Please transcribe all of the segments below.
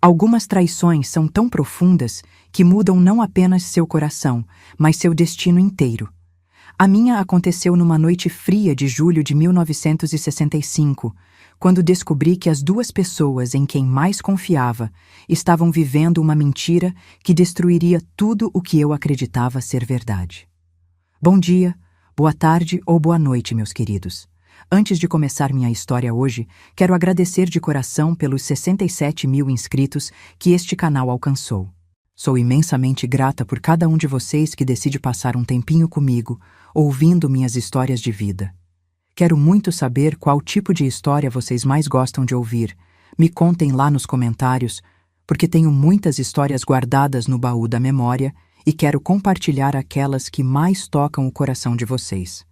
Algumas traições são tão profundas que mudam não apenas seu coração, mas seu destino inteiro. A minha aconteceu numa noite fria de julho de 1965, quando descobri que as duas pessoas em quem mais confiava estavam vivendo uma mentira que destruiria tudo o que eu acreditava ser verdade. Bom dia, boa tarde ou boa noite, meus queridos. Antes de começar minha história hoje, quero agradecer de coração pelos 67 mil inscritos que este canal alcançou. Sou imensamente grata por cada um de vocês que decide passar um tempinho comigo, ouvindo minhas histórias de vida. Quero muito saber qual tipo de história vocês mais gostam de ouvir. Me contem lá nos comentários, porque tenho muitas histórias guardadas no baú da memória e quero compartilhar aquelas que mais tocam o coração de vocês.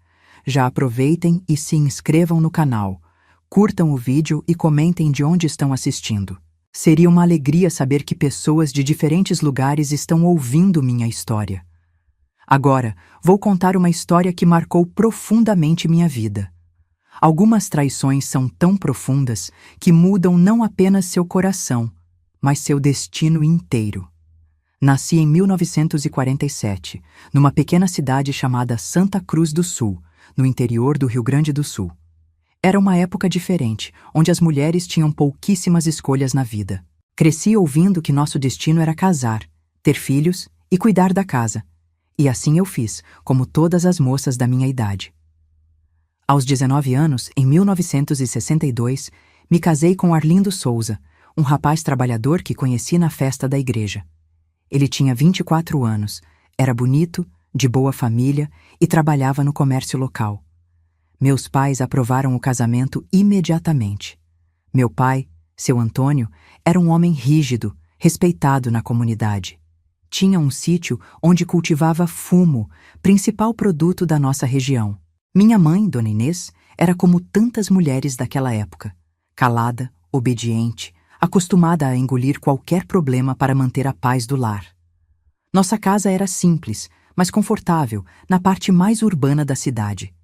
Já aproveitem e se inscrevam no canal, curtam o vídeo e comentem de onde estão assistindo. Seria uma alegria saber que pessoas de diferentes lugares estão ouvindo minha história. Agora, vou contar uma história que marcou profundamente minha vida. Algumas traições são tão profundas que mudam não apenas seu coração, mas seu destino inteiro. Nasci em 1947, numa pequena cidade chamada Santa Cruz do Sul, no interior do Rio Grande do Sul. Era uma época diferente, onde as mulheres tinham pouquíssimas escolhas na vida. Cresci ouvindo que nosso destino era casar, ter filhos e cuidar da casa. E assim eu fiz, como todas as moças da minha idade. Aos 19 anos, em 1962, me casei com Arlindo Souza, um rapaz trabalhador que conheci na festa da igreja. Ele tinha 24 anos, era bonito, de boa família e trabalhava no comércio local. Meus pais aprovaram o casamento imediatamente. Meu pai, seu Antônio, era um homem rígido, respeitado na comunidade. Tinha um sítio onde cultivava fumo, principal produto da nossa região. Minha mãe, Dona Inês, era como tantas mulheres daquela época, calada, obediente, acostumada a engolir qualquer problema para manter a paz do lar. Nossa casa era simples, mas confortável, na parte mais urbana da cidade.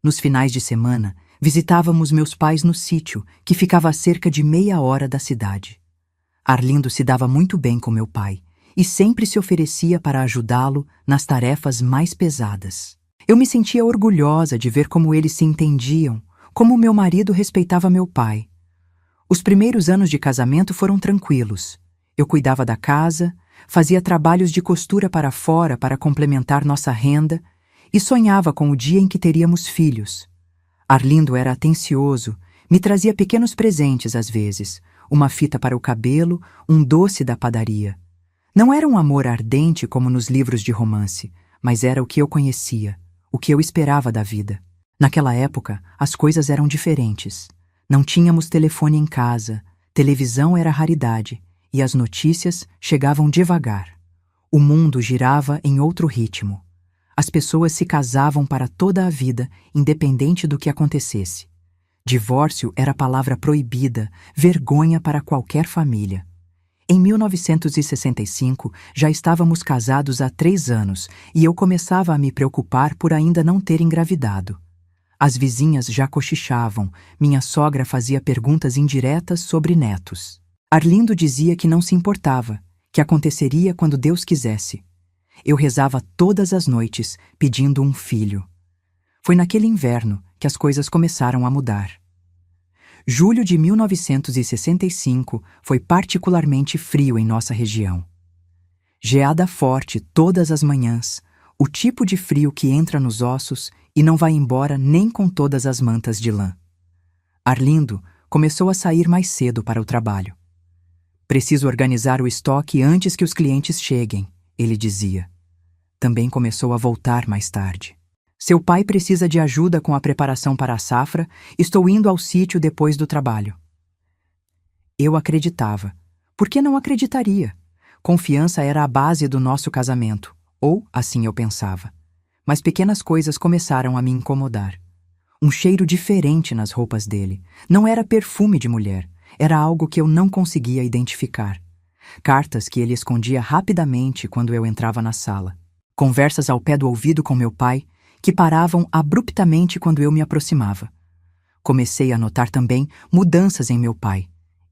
Nos finais de semana, visitávamos meus pais no sítio, que ficava a cerca de meia hora da cidade. Arlindo se dava muito bem com meu pai e sempre se oferecia para ajudá-lo nas tarefas mais pesadas. Eu me sentia orgulhosa de ver como eles se entendiam, como meu marido respeitava meu pai. Os primeiros anos de casamento foram tranquilos. Eu cuidava da casa, fazia trabalhos de costura para fora para complementar nossa renda e sonhava com o dia em que teríamos filhos. Arlindo era atencioso, me trazia pequenos presentes às vezes, uma fita para o cabelo, um doce da padaria. Não era um amor ardente como nos livros de romance, mas era o que eu conhecia, o que eu esperava da vida. Naquela época, as coisas eram diferentes. Não tínhamos telefone em casa, televisão era raridade, e as notícias chegavam devagar. O mundo girava em outro ritmo. As pessoas se casavam para toda a vida, independente do que acontecesse. Divórcio era palavra proibida, vergonha para qualquer família. Em 1965, já estávamos casados há 3 anos e eu começava a me preocupar por ainda não ter engravidado. As vizinhas já cochichavam, minha sogra fazia perguntas indiretas sobre netos. Arlindo dizia que não se importava, que aconteceria quando Deus quisesse. Eu rezava todas as noites, pedindo um filho. Foi naquele inverno que as coisas começaram a mudar. Julho de 1965 foi particularmente frio em nossa região. Geada forte todas as manhãs, o tipo de frio que entra nos ossos e não vai embora nem com todas as mantas de lã. Arlindo começou a sair mais cedo para o trabalho. Preciso organizar o estoque antes que os clientes cheguem, ele dizia. Também começou a voltar mais tarde. Seu pai precisa de ajuda com a preparação para a safra, estou indo ao sítio depois do trabalho. Eu acreditava. Por que não acreditaria? Confiança era a base do nosso casamento, ou assim eu pensava. Mas pequenas coisas começaram a me incomodar. Um cheiro diferente nas roupas dele. Não era perfume de mulher. Era algo que eu não conseguia identificar. Cartas que ele escondia rapidamente quando eu entrava na sala. Conversas ao pé do ouvido com meu pai, que paravam abruptamente quando eu me aproximava. Comecei a notar também mudanças em meu pai.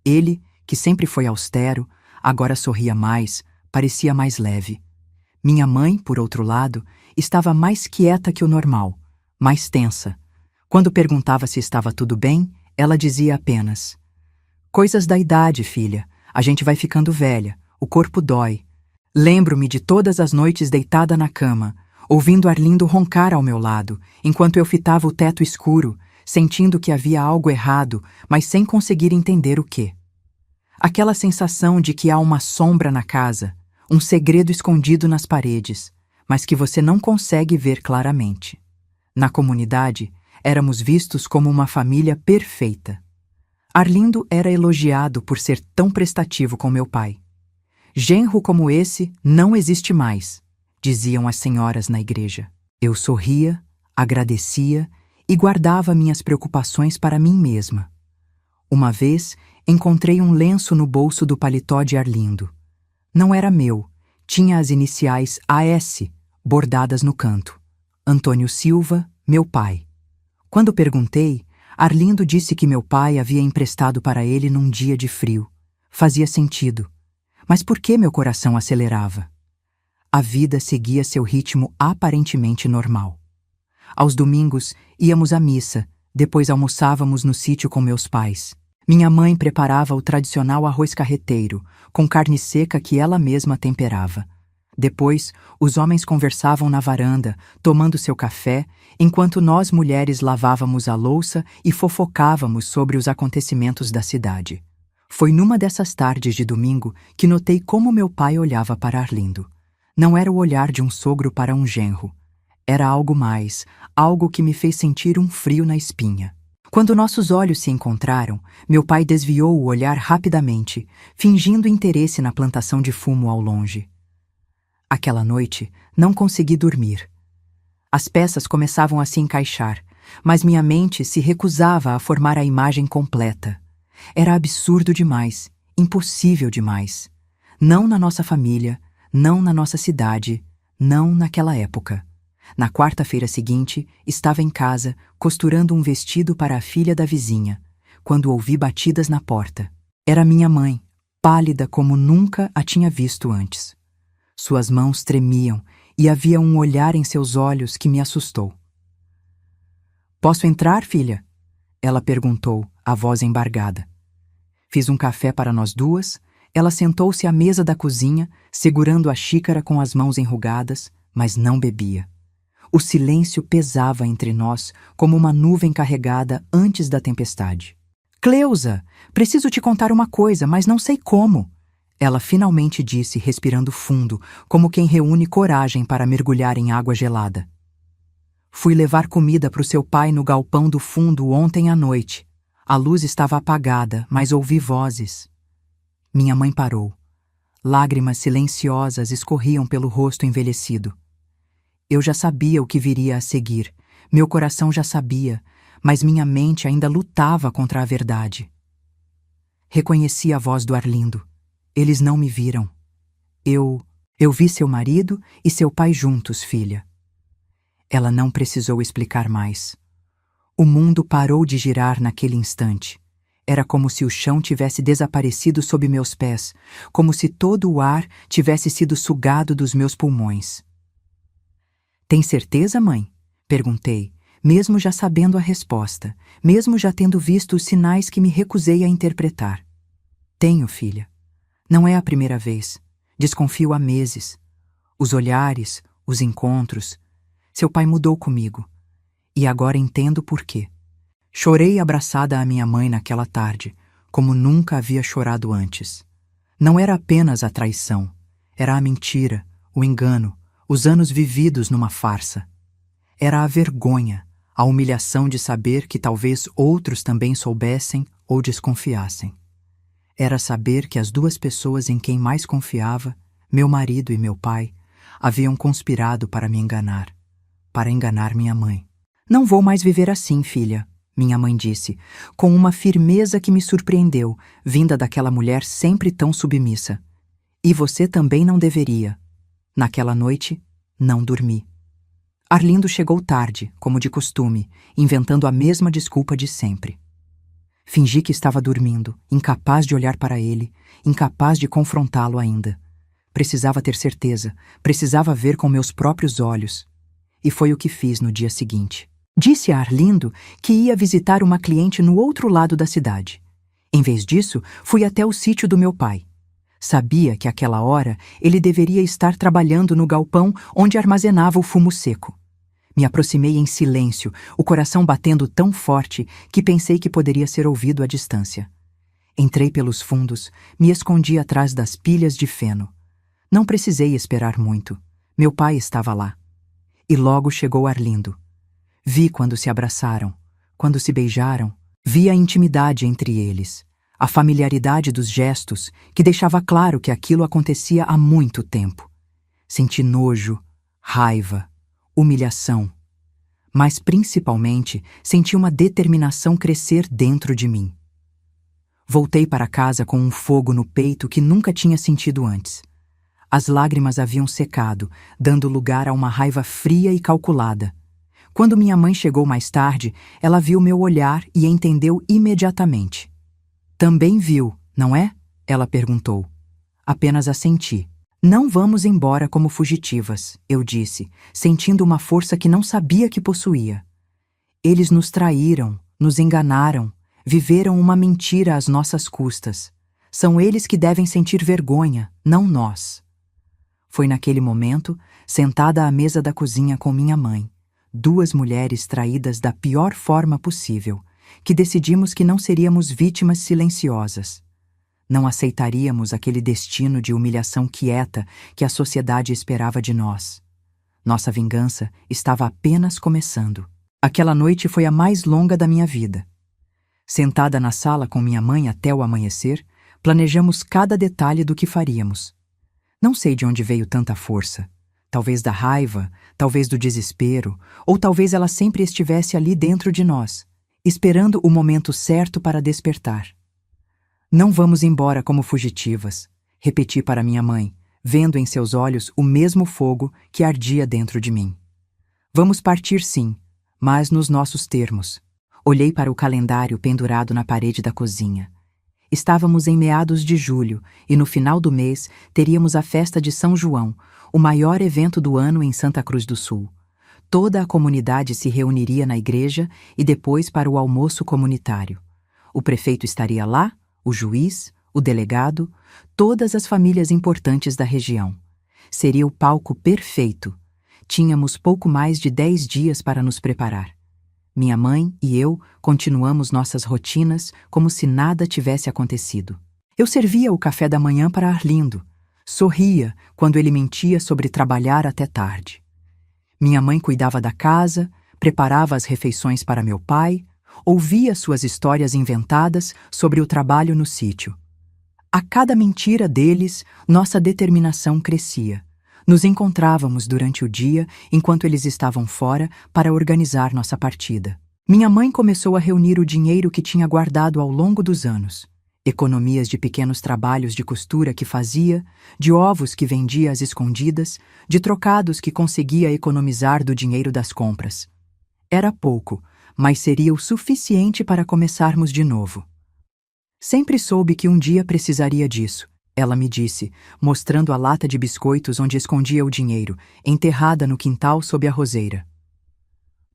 Ele, que sempre foi austero, Agora sorria mais, parecia mais leve. Minha mãe, por outro lado, estava mais quieta que o normal, mais tensa. Quando perguntava se estava tudo bem, ela dizia apenas: "Coisas da idade, filha. A gente vai ficando velha, o corpo dói." Lembro-me de todas as noites deitada na cama, ouvindo Arlindo roncar ao meu lado, enquanto eu fitava o teto escuro, sentindo que havia algo errado, mas sem conseguir entender o quê. Aquela sensação de que há uma sombra na casa, um segredo escondido nas paredes, mas que você não consegue ver claramente. Na comunidade, éramos vistos como uma família perfeita. Arlindo era elogiado por ser tão prestativo com meu pai. "Genro como esse não existe mais", diziam as senhoras na igreja. Eu sorria, agradecia e guardava minhas preocupações para mim mesma. Uma vez, encontrei um lenço no bolso do paletó de Arlindo. Não era meu, tinha as iniciais AS bordadas no canto. Antônio Silva, meu pai. Quando perguntei, Arlindo disse que meu pai havia emprestado para ele num dia de frio. Fazia sentido. Mas por que meu coração acelerava? A vida seguia seu ritmo aparentemente normal. Aos domingos, íamos à missa, depois almoçávamos no sítio com meus pais. Minha mãe preparava o tradicional arroz carreteiro, com carne seca que ela mesma temperava. Depois, os homens conversavam na varanda, tomando seu café, enquanto nós mulheres lavávamos a louça e fofocávamos sobre os acontecimentos da cidade. Foi numa dessas tardes de domingo que notei como meu pai olhava para Arlindo. Não era o olhar de um sogro para um genro. Era algo mais, algo que me fez sentir um frio na espinha. Quando nossos olhos se encontraram, meu pai desviou o olhar rapidamente, fingindo interesse na plantação de fumo ao longe. Aquela noite, não consegui dormir. As peças começavam a se encaixar, mas minha mente se recusava a formar a imagem completa. Era absurdo demais, impossível demais. Não na nossa família, não na nossa cidade, não naquela época. Na quarta-feira seguinte, estava em casa, costurando um vestido para a filha da vizinha, quando ouvi batidas na porta. Era minha mãe, pálida como nunca a tinha visto antes. Suas mãos tremiam e havia um olhar em seus olhos que me assustou. "Posso entrar, filha?" ela perguntou, a voz embargada. Fiz um café para nós duas, ela sentou-se à mesa da cozinha, segurando a xícara com as mãos enrugadas, mas não bebia. O silêncio pesava entre nós como uma nuvem carregada antes da tempestade. "Cleusa, preciso te contar uma coisa, mas não sei como", ela finalmente disse, respirando fundo, como quem reúne coragem para mergulhar em água gelada. "Fui levar comida para o seu pai no galpão do fundo ontem à noite. A luz estava apagada, mas ouvi vozes." Minha mãe parou. Lágrimas silenciosas escorriam pelo rosto envelhecido. Eu já sabia o que viria a seguir, meu coração já sabia, mas minha mente ainda lutava contra a verdade. Reconheci a voz do Arlindo. Eles não me viram. Eu vi seu marido e seu pai juntos, filha." Ela não precisou explicar mais. O mundo parou de girar naquele instante. Era como se o chão tivesse desaparecido sob meus pés, como se todo o ar tivesse sido sugado dos meus pulmões. "Tem certeza, mãe?" perguntei, mesmo já sabendo a resposta, mesmo já tendo visto os sinais que me recusei a interpretar. "Tenho, filha. Não é a primeira vez. Desconfio há meses. Os olhares, os encontros. Seu pai mudou comigo. E agora entendo por quê." Chorei abraçada à minha mãe naquela tarde, como nunca havia chorado antes. Não era apenas a traição, era a mentira, o engano, os anos vividos numa farsa. Era a vergonha, a humilhação de saber que talvez outros também soubessem ou desconfiassem. Era saber que as duas pessoas em quem mais confiava, meu marido e meu pai, haviam conspirado para me enganar, para enganar minha mãe. "Não vou mais viver assim, filha", minha mãe disse, com uma firmeza que me surpreendeu, vinda daquela mulher sempre tão submissa. "E você também não deveria." Naquela noite, não dormi. Arlindo chegou tarde, como de costume, inventando a mesma desculpa de sempre. Fingi que estava dormindo, incapaz de olhar para ele, incapaz de confrontá-lo ainda. Precisava ter certeza, precisava ver com meus próprios olhos. E foi o que fiz no dia seguinte. Disse a Arlindo que ia visitar uma cliente no outro lado da cidade. Em vez disso, fui até o sítio do meu pai. Sabia que àquela hora ele deveria estar trabalhando no galpão onde armazenava o fumo seco. Me aproximei em silêncio, o coração batendo tão forte que pensei que poderia ser ouvido à distância. Entrei pelos fundos, me escondi atrás das pilhas de feno. Não precisei esperar muito. Meu pai estava lá. E logo chegou Arlindo. Vi quando se abraçaram, quando se beijaram. Vi a intimidade entre eles, a familiaridade dos gestos que deixava claro que aquilo acontecia há muito tempo. Senti nojo, raiva, humilhação, mas principalmente senti uma determinação crescer dentro de mim. Voltei para casa com um fogo no peito que nunca tinha sentido antes. As lágrimas haviam secado, dando lugar a uma raiva fria e calculada. Quando minha mãe chegou mais tarde, ela viu meu olhar e entendeu imediatamente. Também viu, não é? Ela perguntou. Apenas assenti. Não vamos embora como fugitivas, eu disse, sentindo uma força que não sabia que possuía. Eles nos traíram, nos enganaram, viveram uma mentira às nossas custas. São eles que devem sentir vergonha, não nós. Foi naquele momento, sentada à mesa da cozinha com minha mãe, duas mulheres traídas da pior forma possível, que decidimos que não seríamos vítimas silenciosas. Não aceitaríamos aquele destino de humilhação quieta que a sociedade esperava de nós. Nossa vingança estava apenas começando. Aquela noite foi a mais longa da minha vida. Sentada na sala com minha mãe até o amanhecer, planejamos cada detalhe do que faríamos. Não sei de onde veio tanta força. Talvez da raiva, talvez do desespero, ou talvez ela sempre estivesse ali dentro de nós, esperando o momento certo para despertar. Não vamos embora como fugitivas, repeti para minha mãe, vendo em seus olhos o mesmo fogo que ardia dentro de mim. Vamos partir sim, mas nos nossos termos. Olhei para o calendário pendurado na parede da cozinha. Estávamos em meados de julho e no final do mês teríamos a festa de São João, o maior evento do ano em Santa Cruz do Sul. Toda a comunidade se reuniria na igreja e depois para o almoço comunitário. O prefeito estaria lá, o juiz, o delegado, todas as famílias importantes da região. Seria o palco perfeito. Tínhamos pouco mais de 10 dias para nos preparar. Minha mãe e eu continuamos nossas rotinas como se nada tivesse acontecido. Eu servia o café da manhã para Arlindo. Sorria quando ele mentia sobre trabalhar até tarde. Minha mãe cuidava da casa, preparava as refeições para meu pai, ouvia suas histórias inventadas sobre o trabalho no sítio. A cada mentira deles, nossa determinação crescia. Nos encontrávamos durante o dia, enquanto eles estavam fora, para organizar nossa partida. Minha mãe começou a reunir o dinheiro que tinha guardado ao longo dos anos. Economias de pequenos trabalhos de costura que fazia, de ovos que vendia às escondidas, de trocados que conseguia economizar do dinheiro das compras. Era pouco, mas seria o suficiente para começarmos de novo. Sempre soube que um dia precisaria disso, ela me disse, mostrando a lata de biscoitos onde escondia o dinheiro, enterrada no quintal sob a roseira.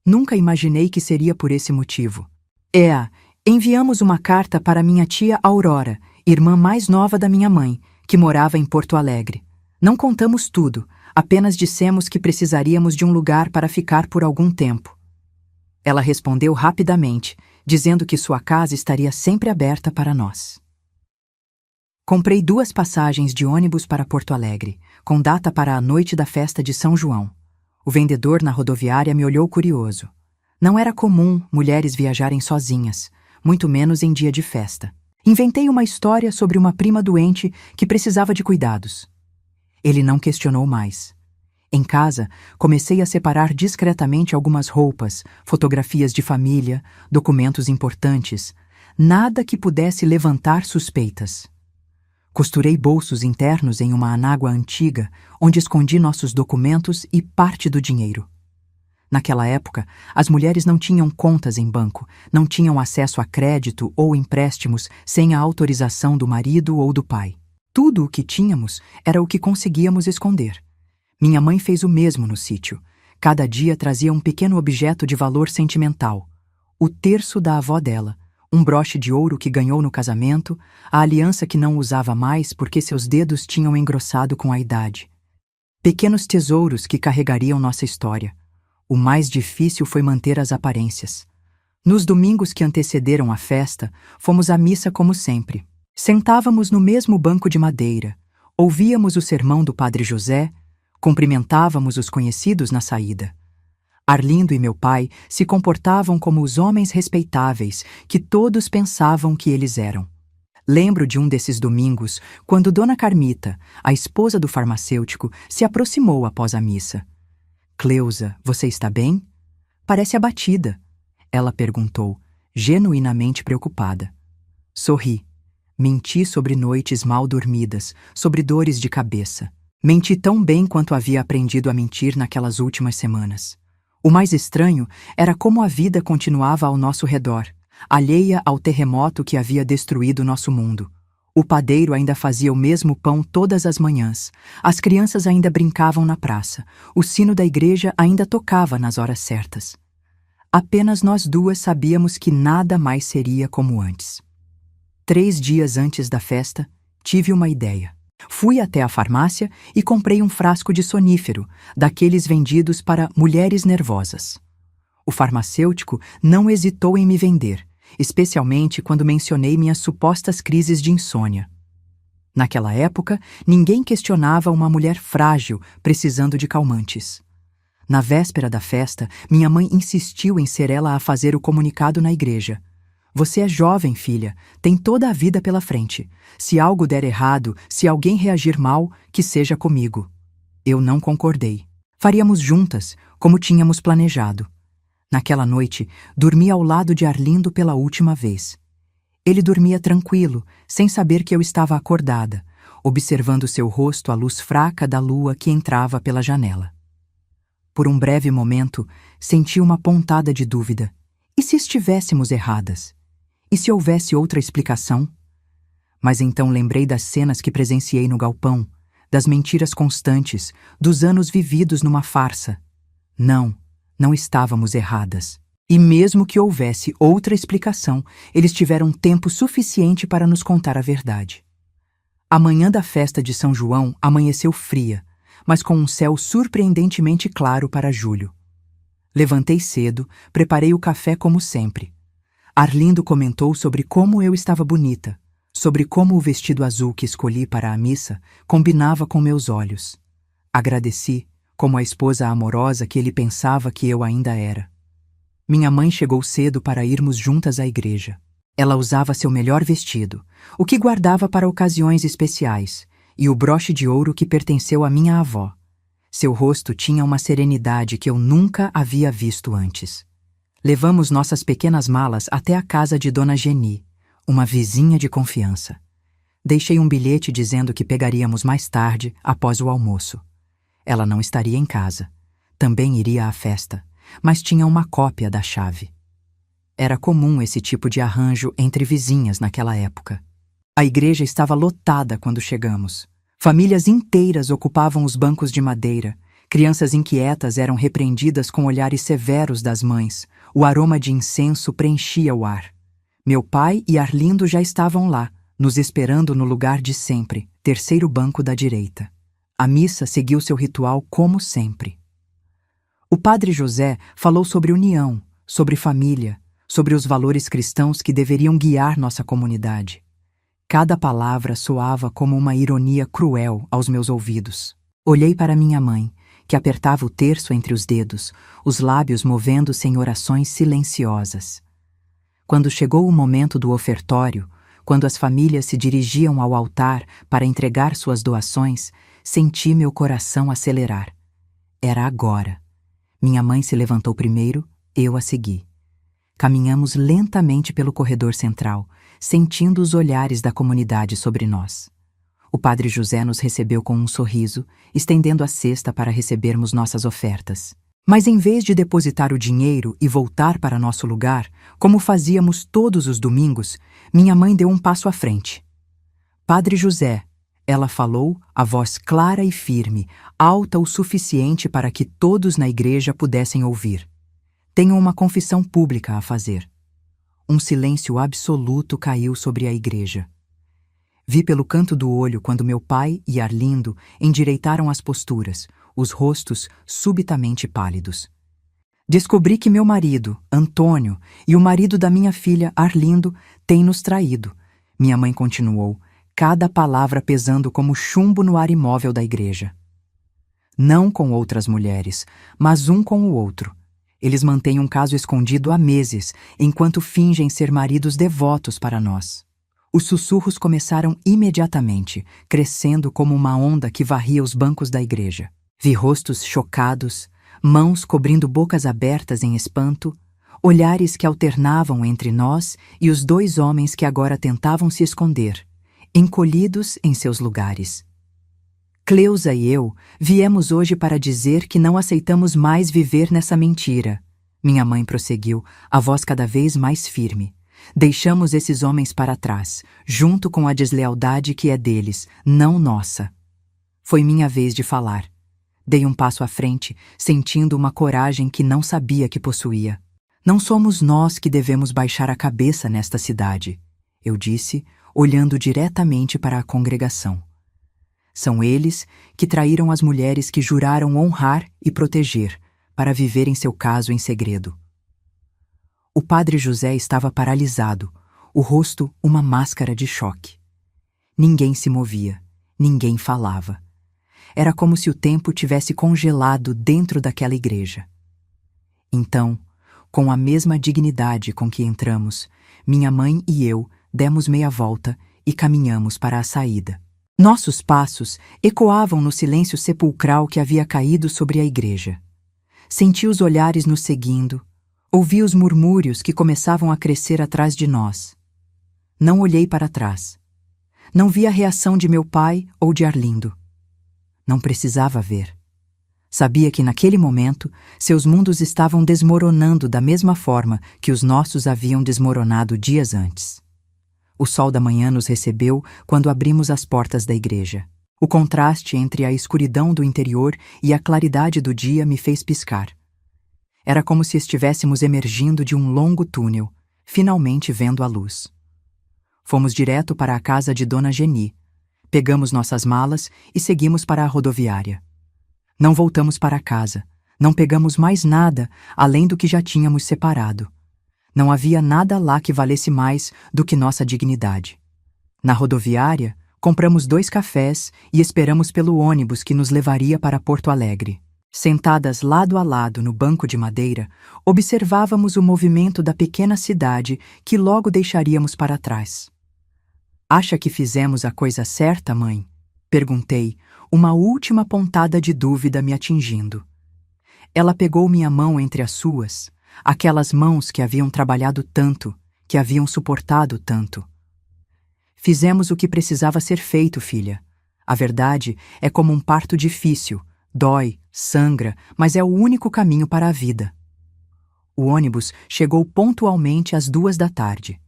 Nunca imaginei que seria por esse motivo. Enviamos uma carta para minha tia Aurora, irmã mais nova da minha mãe, que morava em Porto Alegre. Não contamos tudo, apenas dissemos que precisaríamos de um lugar para ficar por algum tempo. Ela respondeu rapidamente, dizendo que sua casa estaria sempre aberta para nós. Comprei 2 passagens de ônibus para Porto Alegre, com data para a noite da festa de São João. O vendedor na rodoviária me olhou curioso. Não era comum mulheres viajarem sozinhas, muito menos em dia de festa. Inventei uma história sobre uma prima doente que precisava de cuidados. Ele não questionou mais. Em casa, comecei a separar discretamente algumas roupas, fotografias de família, documentos importantes, nada que pudesse levantar suspeitas. Costurei bolsos internos em uma anágua antiga, onde escondi nossos documentos e parte do dinheiro. Naquela época, as mulheres não tinham contas em banco, não tinham acesso a crédito ou empréstimos sem a autorização do marido ou do pai. Tudo o que tínhamos era o que conseguíamos esconder. Minha mãe fez o mesmo no sítio. Cada dia trazia um pequeno objeto de valor sentimental. O terço da avó dela, um broche de ouro que ganhou no casamento, a aliança que não usava mais porque seus dedos tinham engrossado com a idade. Pequenos tesouros que carregariam nossa história. O mais difícil foi manter as aparências. Nos domingos que antecederam a festa, fomos à missa como sempre. Sentávamos no mesmo banco de madeira, ouvíamos o sermão do Padre José, cumprimentávamos os conhecidos na saída. Arlindo e meu pai se comportavam como os homens respeitáveis que todos pensavam que eles eram. Lembro de um desses domingos, quando Dona Carmita, a esposa do farmacêutico, se aproximou após a missa. "Cleusa, você está bem? Parece abatida", ela perguntou, genuinamente preocupada. Sorri. Menti sobre noites mal dormidas, sobre dores de cabeça. Menti tão bem quanto havia aprendido a mentir naquelas últimas semanas. O mais estranho era como a vida continuava ao nosso redor, alheia ao terremoto que havia destruído nosso mundo. O padeiro ainda fazia o mesmo pão todas as manhãs, as crianças ainda brincavam na praça, o sino da igreja ainda tocava nas horas certas. Apenas nós duas sabíamos que nada mais seria como antes. 3 dias antes da festa, tive uma ideia. Fui até a farmácia e comprei um frasco de sonífero, daqueles vendidos para mulheres nervosas. O farmacêutico não hesitou em me vender, especialmente quando mencionei minhas supostas crises de insônia. Naquela época, ninguém questionava uma mulher frágil precisando de calmantes. Na véspera da festa, minha mãe insistiu em ser ela a fazer o comunicado na igreja. "Você é jovem, filha, tem toda a vida pela frente. Se algo der errado, se alguém reagir mal, que seja comigo." Eu não concordei. Faríamos juntas, como tínhamos planejado. Naquela noite, dormi ao lado de Arlindo pela última vez. Ele dormia tranquilo, sem saber que eu estava acordada, observando seu rosto à luz fraca da lua que entrava pela janela. Por um breve momento, senti uma pontada de dúvida. E se estivéssemos erradas? E se houvesse outra explicação? Mas então lembrei das cenas que presenciei no galpão, das mentiras constantes, dos anos vividos numa farsa. Não estávamos erradas. E mesmo que houvesse outra explicação, eles tiveram tempo suficiente para nos contar a verdade. A manhã da festa de São João amanheceu fria, mas com um céu surpreendentemente claro para julho. Levantei cedo, preparei o café como sempre. Arlindo comentou sobre como eu estava bonita, sobre como o vestido azul que escolhi para a missa combinava com meus olhos. Agradeci, como a esposa amorosa que ele pensava que eu ainda era. Minha mãe chegou cedo para irmos juntas à igreja. Ela usava seu melhor vestido, o que guardava para ocasiões especiais, e o broche de ouro que pertenceu à minha avó. Seu rosto tinha uma serenidade que eu nunca havia visto antes. Levamos nossas pequenas malas até a casa de Dona Geni, uma vizinha de confiança. Deixei um bilhete dizendo que pegaríamos mais tarde, após o almoço. Ela não estaria em casa. Também iria à festa, mas tinha uma cópia da chave. Era comum esse tipo de arranjo entre vizinhas naquela época. A igreja estava lotada quando chegamos. Famílias inteiras ocupavam os bancos de madeira. Crianças inquietas eram repreendidas com olhares severos das mães. O aroma de incenso preenchia o ar. Meu pai e Arlindo já estavam lá, nos esperando no lugar de sempre, terceiro banco da direita. A missa seguiu seu ritual como sempre. O Padre José falou sobre união, sobre família, sobre os valores cristãos que deveriam guiar nossa comunidade. Cada palavra soava como uma ironia cruel aos meus ouvidos. Olhei para minha mãe, que apertava o terço entre os dedos, os lábios movendo-se em orações silenciosas. Quando chegou o momento do ofertório, quando as famílias se dirigiam ao altar para entregar suas doações, senti meu coração acelerar. Era agora. Minha mãe se levantou primeiro, eu a segui. Caminhamos lentamente pelo corredor central, sentindo os olhares da comunidade sobre nós. O Padre José nos recebeu com um sorriso, estendendo a cesta para recebermos nossas ofertas. Mas em vez de depositar o dinheiro e voltar para nosso lugar, como fazíamos todos os domingos, minha mãe deu um passo à frente. Padre José, ela falou, a voz clara e firme, alta o suficiente para que todos na igreja pudessem ouvir. Tenho uma confissão pública a fazer. Um silêncio absoluto caiu sobre a igreja. Vi pelo canto do olho quando meu pai e Arlindo endireitaram as posturas, os rostos subitamente pálidos. Descobri que meu marido, Antônio, e o marido da minha filha, Arlindo, têm nos traído. Minha mãe continuou, cada palavra pesando como chumbo no ar imóvel da igreja. Não com outras mulheres, mas um com o outro. Eles mantêm um caso escondido há meses, enquanto fingem ser maridos devotos para nós. Os sussurros começaram imediatamente, crescendo como uma onda que varria os bancos da igreja. Vi rostos chocados, mãos cobrindo bocas abertas em espanto, olhares que alternavam entre nós e os dois homens que agora tentavam se esconder, encolhidos em seus lugares. Cleusa e eu viemos hoje para dizer que não aceitamos mais viver nessa mentira. Minha mãe prosseguiu, a voz cada vez mais firme. Deixamos esses homens para trás, junto com a deslealdade que é deles, não nossa. Foi minha vez de falar. Dei um passo à frente, sentindo uma coragem que não sabia que possuía. Não somos nós que devemos baixar a cabeça nesta cidade, eu disse, olhando diretamente para a congregação. São eles que traíram as mulheres que juraram honrar e proteger, para viverem seu caso em segredo. O padre José estava paralisado, o rosto uma máscara de choque. Ninguém se movia, ninguém falava. Era como se o tempo tivesse congelado dentro daquela igreja. Então, com a mesma dignidade com que entramos, minha mãe e eu demos meia volta e caminhamos para a saída. Nossos passos ecoavam no silêncio sepulcral que havia caído sobre a igreja. Senti os olhares nos seguindo, ouvi os murmúrios que começavam a crescer atrás de nós. Não olhei para trás. Não vi a reação de meu pai ou de Arlindo. Não precisava ver. Sabia que naquele momento seus mundos estavam desmoronando da mesma forma que os nossos haviam desmoronado dias antes. O sol da manhã nos recebeu quando abrimos as portas da igreja. O contraste entre a escuridão do interior e a claridade do dia me fez piscar. Era como se estivéssemos emergindo de um longo túnel, finalmente vendo a luz. Fomos direto para a casa de Dona Geni. Pegamos nossas malas e seguimos para a rodoviária. Não voltamos para casa. Não pegamos mais nada além do que já tínhamos separado. Não havia nada lá que valesse mais do que nossa dignidade. Na rodoviária, compramos 2 cafés e esperamos pelo ônibus que nos levaria para Porto Alegre. Sentadas lado a lado no banco de madeira, observávamos o movimento da pequena cidade que logo deixaríamos para trás. Acha que fizemos a coisa certa, mãe? Perguntei, uma última pontada de dúvida me atingindo. Ela pegou minha mão entre as suas, aquelas mãos que haviam trabalhado tanto, que haviam suportado tanto. Fizemos o que precisava ser feito, filha. A verdade é como um parto difícil, dói, sangra, mas é o único caminho para a vida. O ônibus chegou pontualmente às 14h.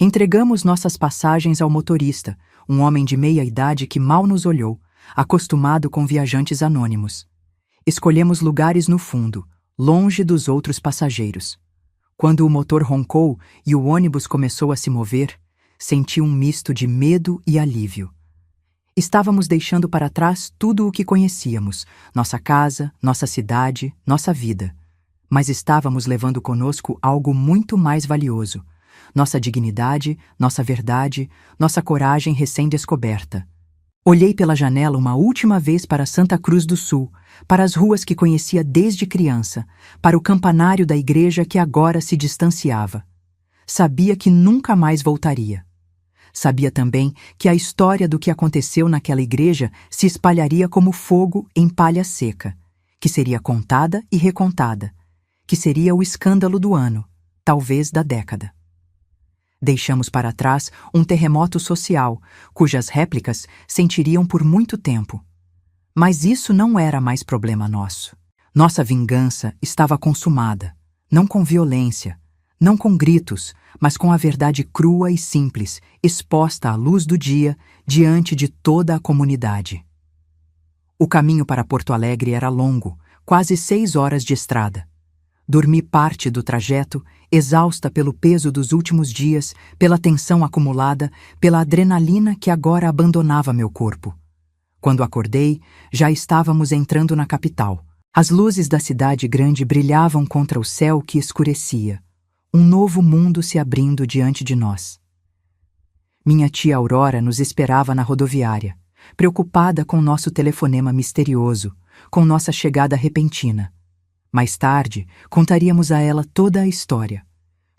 Entregamos nossas passagens ao motorista, um homem de meia idade que mal nos olhou, acostumado com viajantes anônimos. Escolhemos lugares no fundo, longe dos outros passageiros. Quando o motor roncou e o ônibus começou a se mover, senti um misto de medo e alívio. Estávamos deixando para trás tudo o que conhecíamos, nossa casa, nossa cidade, nossa vida. Mas estávamos levando conosco algo muito mais valioso, nossa dignidade, nossa verdade, nossa coragem recém-descoberta. Olhei pela janela uma última vez para Santa Cruz do Sul, para as ruas que conhecia desde criança, para o campanário da igreja que agora se distanciava. Sabia que nunca mais voltaria. Sabia também que a história do que aconteceu naquela igreja se espalharia como fogo em palha seca, que seria contada e recontada, que seria o escândalo do ano, talvez da década. Deixamos para trás um terremoto social, cujas réplicas sentiriam por muito tempo. Mas isso não era mais problema nosso. Nossa vingança estava consumada, não com violência, não com gritos, mas com a verdade crua e simples, exposta à luz do dia diante de toda a comunidade. O caminho para Porto Alegre era longo, quase 6 horas de estrada. Dormi parte do trajeto, exausta pelo peso dos últimos dias, pela tensão acumulada, pela adrenalina que agora abandonava meu corpo. Quando acordei, já estávamos entrando na capital. As luzes da cidade grande brilhavam contra o céu que escurecia. Um novo mundo se abrindo diante de nós. Minha tia Aurora nos esperava na rodoviária, preocupada com nosso telefonema misterioso, com nossa chegada repentina. Mais tarde, contaríamos a ela toda a história.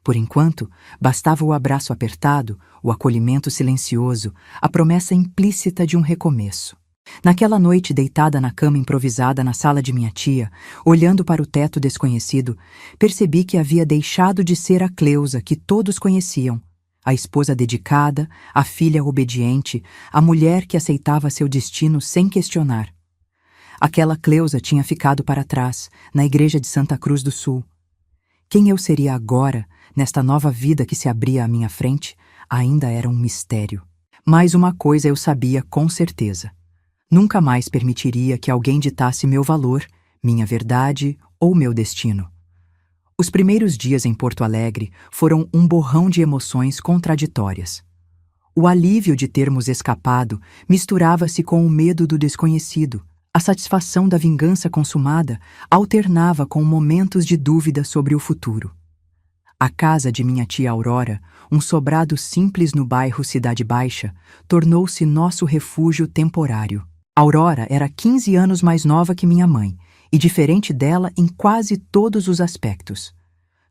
Por enquanto, bastava o abraço apertado, o acolhimento silencioso, a promessa implícita de um recomeço. Naquela noite, deitada na cama improvisada na sala de minha tia, olhando para o teto desconhecido, percebi que havia deixado de ser a Cleusa que todos conheciam, a esposa dedicada, a filha obediente, a mulher que aceitava seu destino sem questionar. Aquela Cleusa tinha ficado para trás, na igreja de Santa Cruz do Sul. Quem eu seria agora, nesta nova vida que se abria à minha frente, ainda era um mistério. Mas uma coisa eu sabia com certeza. Nunca mais permitiria que alguém ditasse meu valor, minha verdade ou meu destino. Os primeiros dias em Porto Alegre foram um borrão de emoções contraditórias. O alívio de termos escapado misturava-se com o medo do desconhecido. A satisfação da vingança consumada alternava com momentos de dúvida sobre o futuro. A casa de minha tia Aurora, um sobrado simples no bairro Cidade Baixa, tornou-se nosso refúgio temporário. Aurora era 15 anos mais nova que minha mãe e diferente dela em quase todos os aspectos.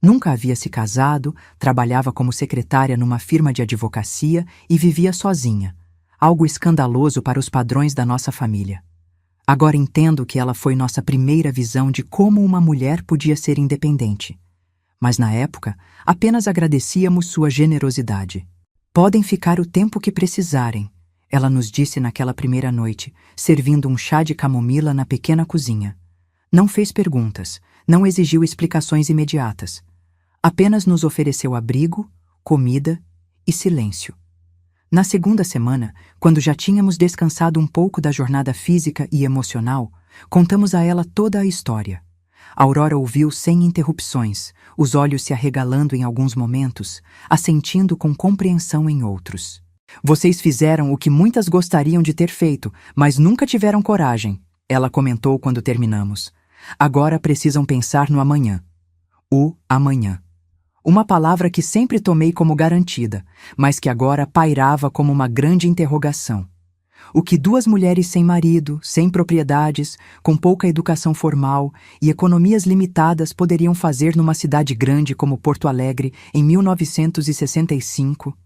Nunca havia se casado, trabalhava como secretária numa firma de advocacia e vivia sozinha, algo escandaloso para os padrões da nossa família. Agora entendo que ela foi nossa primeira visão de como uma mulher podia ser independente. Mas na época, apenas agradecíamos sua generosidade. Podem ficar o tempo que precisarem, ela nos disse naquela primeira noite, servindo um chá de camomila na pequena cozinha. Não fez perguntas, não exigiu explicações imediatas. Apenas nos ofereceu abrigo, comida e silêncio. Na segunda semana, quando já tínhamos descansado um pouco da jornada física e emocional, contamos a ela toda a história. Aurora ouviu sem interrupções, os olhos se arregalando em alguns momentos, assentindo com compreensão em outros. Vocês fizeram o que muitas gostariam de ter feito, mas nunca tiveram coragem, ela comentou quando terminamos. Agora precisam pensar no amanhã. O amanhã. Uma palavra que sempre tomei como garantida, mas que agora pairava como uma grande interrogação. O que duas mulheres sem marido, sem propriedades, com pouca educação formal e economias limitadas poderiam fazer numa cidade grande como Porto Alegre em 1965?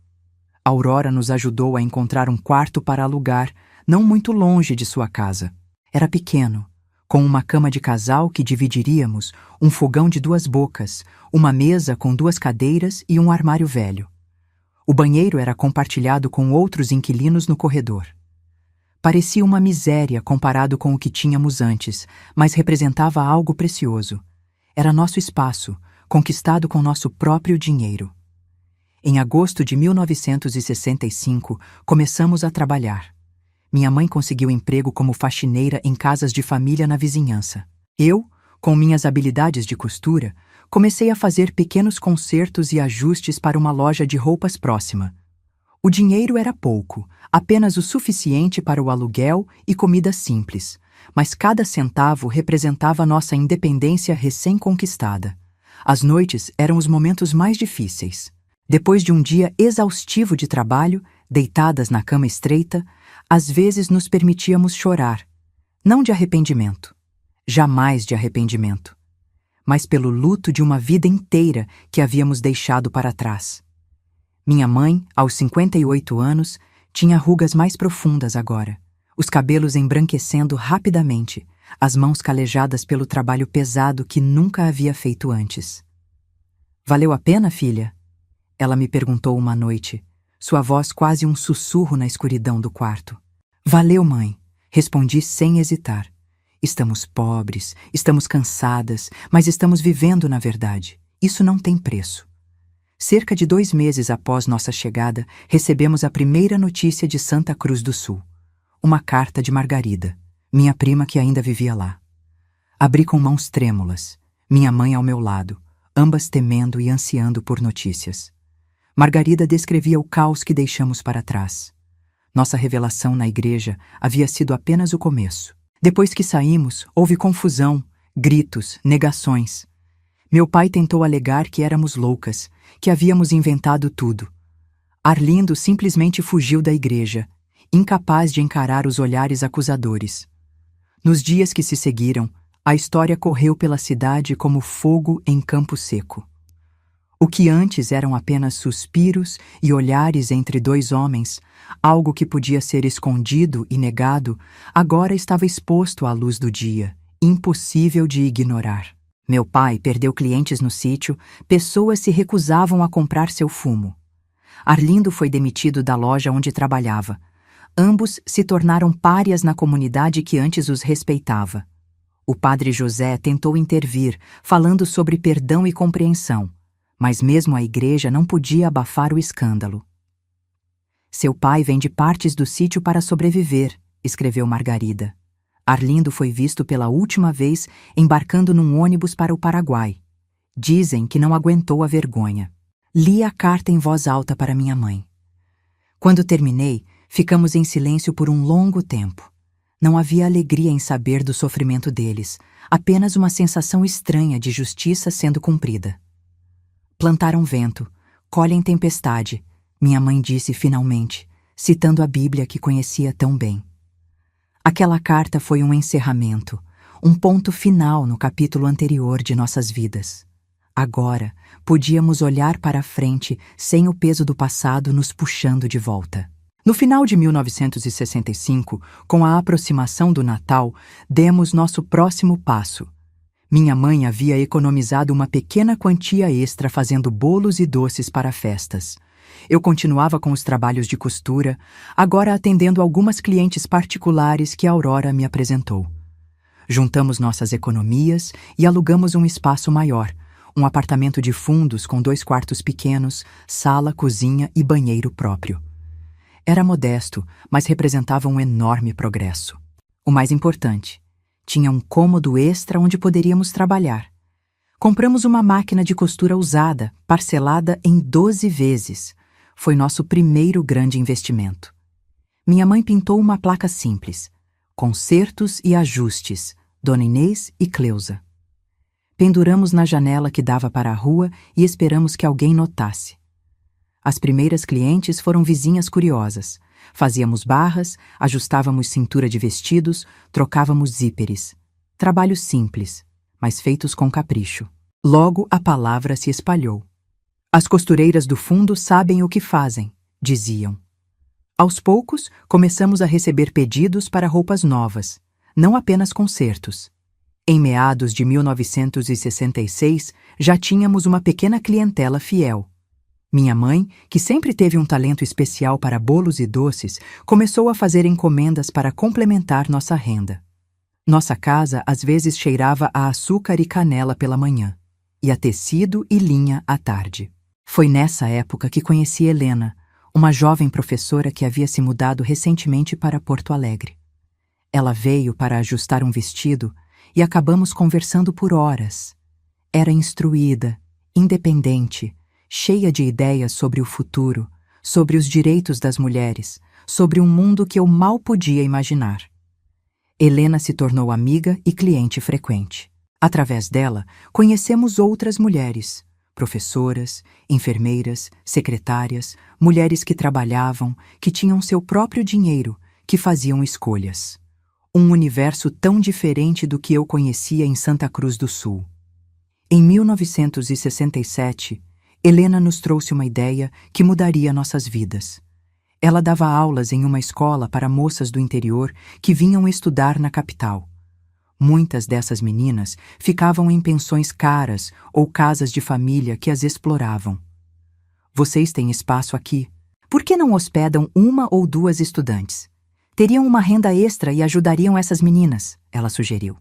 Aurora nos ajudou a encontrar um quarto para alugar, não muito longe de sua casa. Era pequeno, com uma cama de casal que dividiríamos, um fogão de 2 bocas, uma mesa com 2 cadeiras e um armário velho. O banheiro era compartilhado com outros inquilinos no corredor. Parecia uma miséria comparado com o que tínhamos antes, mas representava algo precioso. Era nosso espaço, conquistado com nosso próprio dinheiro. Em agosto de 1965, começamos a trabalhar. Minha mãe conseguiu emprego como faxineira em casas de família na vizinhança. Eu, com minhas habilidades de costura, comecei a fazer pequenos consertos e ajustes para uma loja de roupas próxima. O dinheiro era pouco, apenas o suficiente para o aluguel e comida simples, mas cada centavo representava nossa independência recém-conquistada. As noites eram os momentos mais difíceis. Depois de um dia exaustivo de trabalho, deitadas na cama estreita, às vezes nos permitíamos chorar, não de arrependimento, jamais de arrependimento, mas pelo luto de uma vida inteira que havíamos deixado para trás. Minha mãe, aos 58 anos, tinha rugas mais profundas agora, os cabelos embranquecendo rapidamente, as mãos calejadas pelo trabalho pesado que nunca havia feito antes. "Valeu a pena, filha?" Ela me perguntou uma noite, sua voz quase um sussurro na escuridão do quarto. "Valeu, mãe", respondi sem hesitar. Estamos pobres, estamos cansadas, mas estamos vivendo na verdade. Isso não tem preço. Cerca de 2 meses após nossa chegada, recebemos a primeira notícia de Santa Cruz do Sul. Uma carta de Margarida, minha prima que ainda vivia lá. Abri com mãos trêmulas, minha mãe ao meu lado, ambas temendo e ansiando por notícias. Margarida descrevia o caos que deixamos para trás. Nossa revelação na igreja havia sido apenas o começo. Depois que saímos, houve confusão, gritos, negações. Meu pai tentou alegar que éramos loucas, que havíamos inventado tudo. Arlindo simplesmente fugiu da igreja, incapaz de encarar os olhares acusadores. Nos dias que se seguiram, a história correu pela cidade como fogo em campo seco. O que antes eram apenas suspiros e olhares entre 2 homens, algo que podia ser escondido e negado, agora estava exposto à luz do dia, impossível de ignorar. Meu pai perdeu clientes no sítio, pessoas se recusavam a comprar seu fumo. Arlindo foi demitido da loja onde trabalhava. Ambos se tornaram párias na comunidade que antes os respeitava. O padre José tentou intervir, falando sobre perdão e compreensão, mas mesmo a igreja não podia abafar o escândalo. Seu pai vende partes do sítio para sobreviver, escreveu Margarida. Arlindo foi visto pela última vez embarcando num ônibus para o Paraguai. Dizem que não aguentou a vergonha. Li a carta em voz alta para minha mãe. Quando terminei, ficamos em silêncio por um longo tempo. Não havia alegria em saber do sofrimento deles, apenas uma sensação estranha de justiça sendo cumprida. Plantaram vento, colhem tempestade, minha mãe disse finalmente, citando a Bíblia que conhecia tão bem. Aquela carta foi um encerramento, um ponto final no capítulo anterior de nossas vidas. Agora, podíamos olhar para a frente sem o peso do passado nos puxando de volta. No final de 1965, com a aproximação do Natal, demos nosso próximo passo. Minha mãe havia economizado uma pequena quantia extra fazendo bolos e doces para festas. Eu continuava com os trabalhos de costura, agora atendendo algumas clientes particulares que a Aurora me apresentou. Juntamos nossas economias e alugamos um espaço maior, um apartamento de fundos com 2 quartos pequenos, sala, cozinha e banheiro próprio. Era modesto, mas representava um enorme progresso. O mais importante, tinha um cômodo extra onde poderíamos trabalhar. Compramos uma máquina de costura usada, parcelada em 12 vezes. Foi nosso primeiro grande investimento. Minha mãe pintou uma placa simples. Consertos e ajustes, Dona Inês e Cleusa. Penduramos na janela que dava para a rua e esperamos que alguém notasse. As primeiras clientes foram vizinhas curiosas. Fazíamos barras, ajustávamos cintura de vestidos, trocávamos zíperes. Trabalhos simples, mas feitos com capricho. Logo a palavra se espalhou. As costureiras do fundo sabem o que fazem, diziam. Aos poucos, começamos a receber pedidos para roupas novas, não apenas concertos. Em meados de 1966, já tínhamos uma pequena clientela fiel. Minha mãe, que sempre teve um talento especial para bolos e doces, começou a fazer encomendas para complementar nossa renda. Nossa casa às vezes cheirava a açúcar e canela pela manhã, e a tecido e linha à tarde. Foi nessa época que conheci Helena, uma jovem professora que havia se mudado recentemente para Porto Alegre. Ela veio para ajustar um vestido e acabamos conversando por horas. Era instruída, independente, cheia de ideias sobre o futuro, sobre os direitos das mulheres, sobre um mundo que eu mal podia imaginar. Helena se tornou amiga e cliente frequente. Através dela, conhecemos outras mulheres, professoras, enfermeiras, secretárias, mulheres que trabalhavam, que tinham seu próprio dinheiro, que faziam escolhas. Um universo tão diferente do que eu conhecia em Santa Cruz do Sul. Em 1967, Helena nos trouxe uma ideia que mudaria nossas vidas. Ela dava aulas em uma escola para moças do interior que vinham estudar na capital. Muitas dessas meninas ficavam em pensões caras ou casas de família que as exploravam. Vocês têm espaço aqui. Por que não hospedam 1 ou 2 estudantes? Teriam uma renda extra e ajudariam essas meninas, ela sugeriu.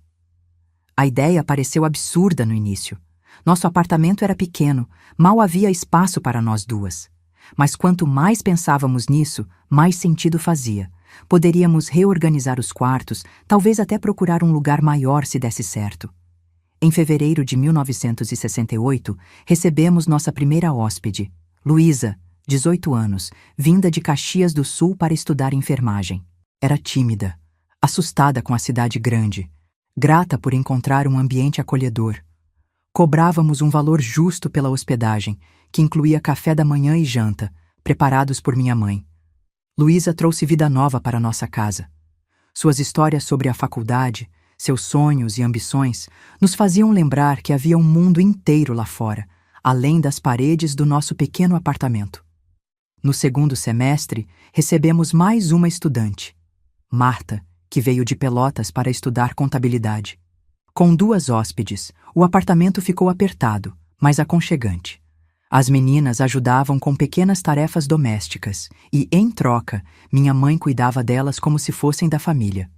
A ideia pareceu absurda no início. Nosso apartamento era pequeno, mal havia espaço para nós duas. Mas quanto mais pensávamos nisso, mais sentido fazia. Poderíamos reorganizar os quartos, talvez até procurar um lugar maior se desse certo. Em fevereiro de 1968, recebemos nossa primeira hóspede, Luísa, 18 anos, vinda de Caxias do Sul para estudar enfermagem. Era tímida, assustada com a cidade grande, grata por encontrar um ambiente acolhedor. Cobrávamos um valor justo pela hospedagem, que incluía café da manhã e janta, preparados por minha mãe. Luísa trouxe vida nova para nossa casa. Suas histórias sobre a faculdade, seus sonhos e ambições, nos faziam lembrar que havia um mundo inteiro lá fora, além das paredes do nosso pequeno apartamento. No segundo semestre, recebemos mais uma estudante, Marta, que veio de Pelotas para estudar contabilidade. Com 2 hóspedes, o apartamento ficou apertado, mas aconchegante. As meninas ajudavam com pequenas tarefas domésticas e, em troca, minha mãe cuidava delas como se fossem da família.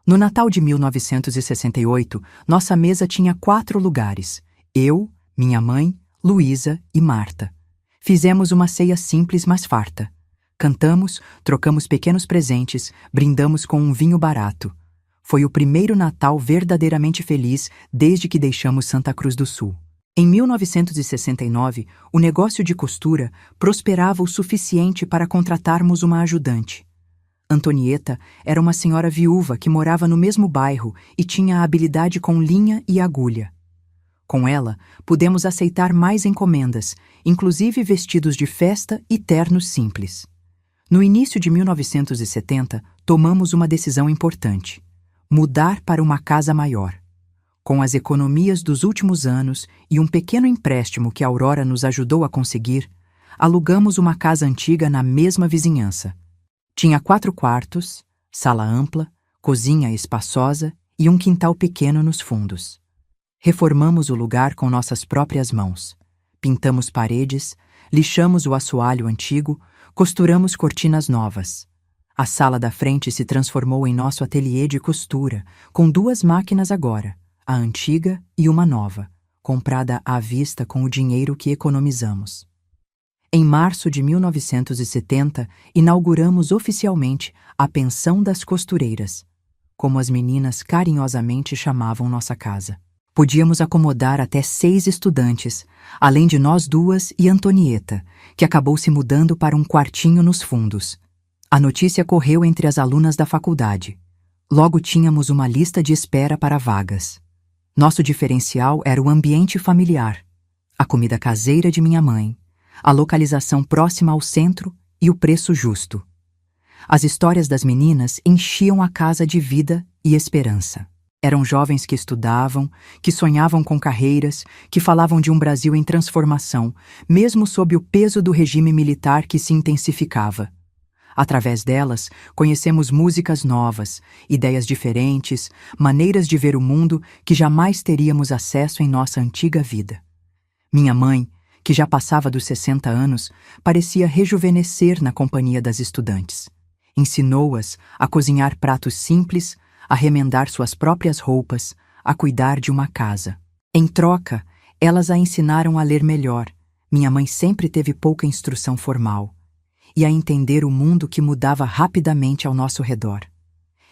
No Natal de 1968, nossa mesa tinha 4 lugares: eu, minha mãe, Luísa e Marta. Fizemos uma ceia simples, mas farta. Cantamos, trocamos pequenos presentes, brindamos com um vinho barato. Foi o primeiro Natal verdadeiramente feliz desde que deixamos Santa Cruz do Sul. Em 1969, o negócio de costura prosperava o suficiente para contratarmos uma ajudante. Antonieta era uma senhora viúva que morava no mesmo bairro e tinha habilidade com linha e agulha. Com ela, pudemos aceitar mais encomendas, inclusive vestidos de festa e ternos simples. No início de 1970, tomamos uma decisão importante: mudar para uma casa maior. Com as economias dos últimos anos e um pequeno empréstimo que a Aurora nos ajudou a conseguir, alugamos uma casa antiga na mesma vizinhança. Tinha 4 quartos, sala ampla, cozinha espaçosa e um quintal pequeno nos fundos. Reformamos o lugar com nossas próprias mãos. Pintamos paredes, lixamos o assoalho antigo, costuramos cortinas novas. A sala da frente se transformou em nosso ateliê de costura, com 2 máquinas agora, a antiga e uma nova, comprada à vista com o dinheiro que economizamos. Em março de 1970, inauguramos oficialmente a Pensão das Costureiras, como as meninas carinhosamente chamavam nossa casa. Podíamos acomodar até 6 estudantes, além de nós 2 e Antonieta, que acabou se mudando para um quartinho nos fundos. A notícia correu entre as alunas da faculdade. Logo tínhamos uma lista de espera para vagas. Nosso diferencial era o ambiente familiar, a comida caseira de minha mãe, a localização próxima ao centro e o preço justo. As histórias das meninas enchiam a casa de vida e esperança. Eram jovens que estudavam, que sonhavam com carreiras, que falavam de um Brasil em transformação, mesmo sob o peso do regime militar que se intensificava. Através delas, conhecemos músicas novas, ideias diferentes, maneiras de ver o mundo que jamais teríamos acesso em nossa antiga vida. Minha mãe, que já passava dos 60 anos, parecia rejuvenescer na companhia das estudantes. Ensinou-as a cozinhar pratos simples, a remendar suas próprias roupas, a cuidar de uma casa. Em troca, elas a ensinaram a ler melhor. Minha mãe sempre teve pouca instrução formal. E a entender o mundo que mudava rapidamente ao nosso redor.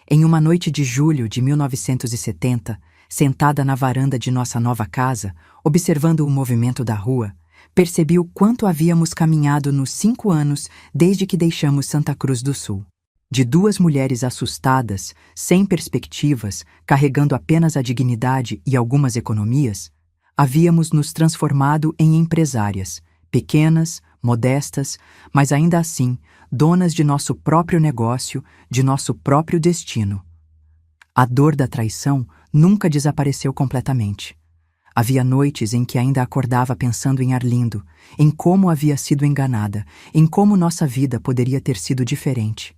Em uma noite de julho de 1970, sentada na varanda de nossa nova casa, observando o movimento da rua, percebi o quanto havíamos caminhado nos 5 anos desde que deixamos Santa Cruz do Sul. De 2 mulheres assustadas, sem perspectivas, carregando apenas a dignidade e algumas economias, havíamos nos transformado em empresárias, pequenas, modestas, mas ainda assim, donas de nosso próprio negócio, de nosso próprio destino. A dor da traição nunca desapareceu completamente. Havia noites em que ainda acordava pensando em Arlindo, em como havia sido enganada, em como nossa vida poderia ter sido diferente.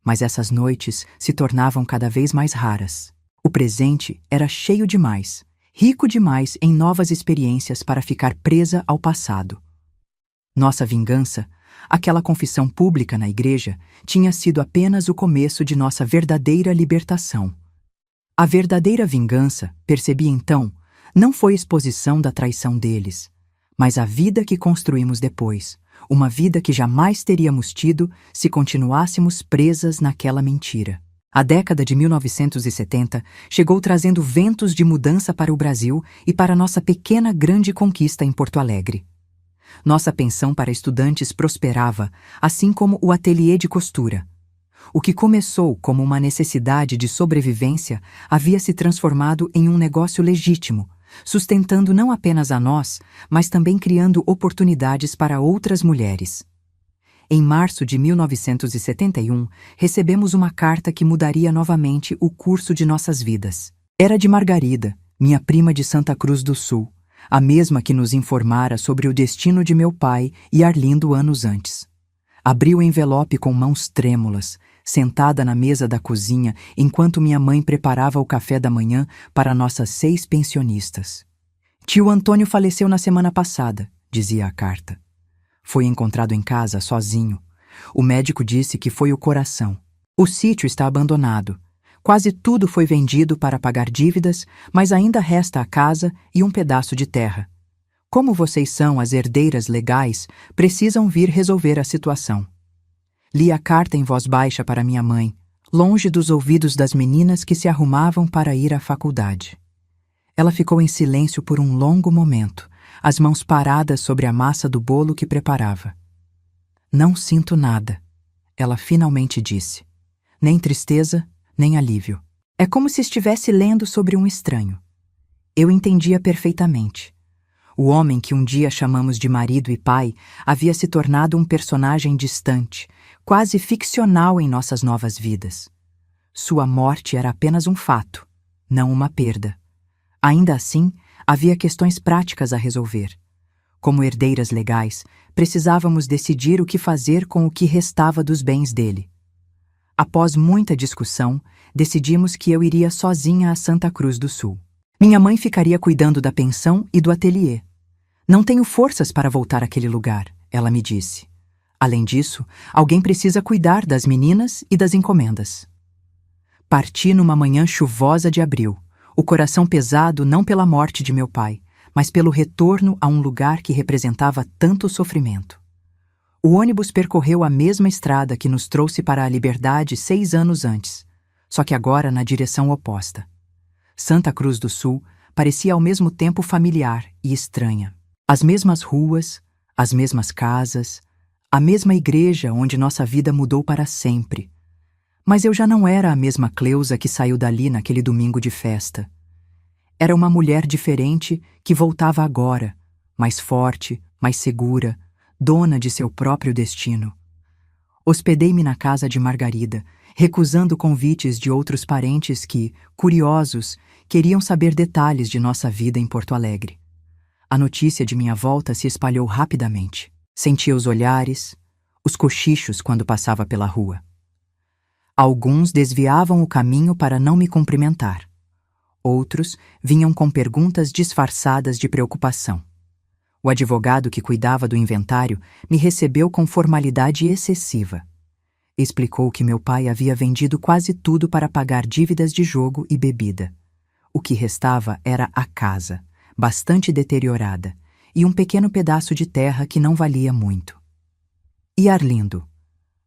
Mas essas noites se tornavam cada vez mais raras. O presente era cheio demais, rico demais em novas experiências para ficar presa ao passado. Nossa vingança, Aquela confissão pública na igreja tinha sido apenas o começo de nossa verdadeira libertação. A verdadeira vingança, percebi então, não foi a exposição da traição deles, mas a vida que construímos depois, uma vida que jamais teríamos tido se continuássemos presas naquela mentira. A década de 1970 chegou trazendo ventos de mudança para o Brasil e para nossa pequena grande conquista em Porto Alegre. Nossa pensão para estudantes prosperava, assim como o ateliê de costura. O que começou como uma necessidade de sobrevivência havia se transformado em um negócio legítimo, sustentando não apenas a nós, mas também criando oportunidades para outras mulheres. Em março de 1971, recebemos uma carta que mudaria novamente o curso de nossas vidas. Era de Margarida, minha prima de Santa Cruz do Sul, a mesma que nos informara sobre o destino de meu pai e Arlindo anos antes. Abri o envelope com mãos trêmulas, sentada na mesa da cozinha enquanto minha mãe preparava o café da manhã para nossas 6 pensionistas. Tio Antônio faleceu na semana passada, dizia a carta. Foi encontrado em casa sozinho. O médico disse que foi o coração. O sítio está abandonado. Quase tudo foi vendido para pagar dívidas, mas ainda resta a casa e um pedaço de terra. Como vocês são as herdeiras legais, precisam vir resolver a situação. Li a carta em voz baixa para minha mãe, longe dos ouvidos das meninas que se arrumavam para ir à faculdade. Ela ficou em silêncio por um longo momento, as mãos paradas sobre a massa do bolo que preparava. Não sinto nada, ela finalmente disse. Nem tristeza, nem alívio. É como se estivesse lendo sobre um estranho. Eu entendia perfeitamente. O homem que um dia chamamos de marido e pai havia se tornado um personagem distante, quase ficcional em nossas novas vidas. Sua morte era apenas um fato, não uma perda. Ainda assim, havia questões práticas a resolver. Como herdeiras legais, precisávamos decidir o que fazer com o que restava dos bens dele. Após muita discussão, decidimos que eu iria sozinha a Santa Cruz do Sul. Minha mãe ficaria cuidando da pensão e do ateliê. Não tenho forças para voltar àquele lugar, ela me disse. Além disso, alguém precisa cuidar das meninas e das encomendas. Parti numa manhã chuvosa de abril, o coração pesado não pela morte de meu pai, mas pelo retorno a um lugar que representava tanto sofrimento. O ônibus percorreu a mesma estrada que nos trouxe para a liberdade 6 anos antes, só que agora na direção oposta. Santa Cruz do Sul parecia ao mesmo tempo familiar e estranha. As mesmas ruas, as mesmas casas, a mesma igreja onde nossa vida mudou para sempre. Mas eu já não era a mesma Cleusa que saiu dali naquele domingo de festa. Era uma mulher diferente que voltava agora, mais forte, mais segura, dona de seu próprio destino. Hospedei-me na casa de Margarida, recusando convites de outros parentes que, curiosos, queriam saber detalhes de nossa vida em Porto Alegre. A notícia de minha volta se espalhou rapidamente. Sentia os olhares, os cochichos quando passava pela rua. Alguns desviavam o caminho para não me cumprimentar. Outros vinham com perguntas disfarçadas de preocupação. O advogado que cuidava do inventário me recebeu com formalidade excessiva. Explicou que meu pai havia vendido quase tudo para pagar dívidas de jogo e bebida. O que restava era a casa, bastante deteriorada, e um pequeno pedaço de terra que não valia muito. E Arlindo?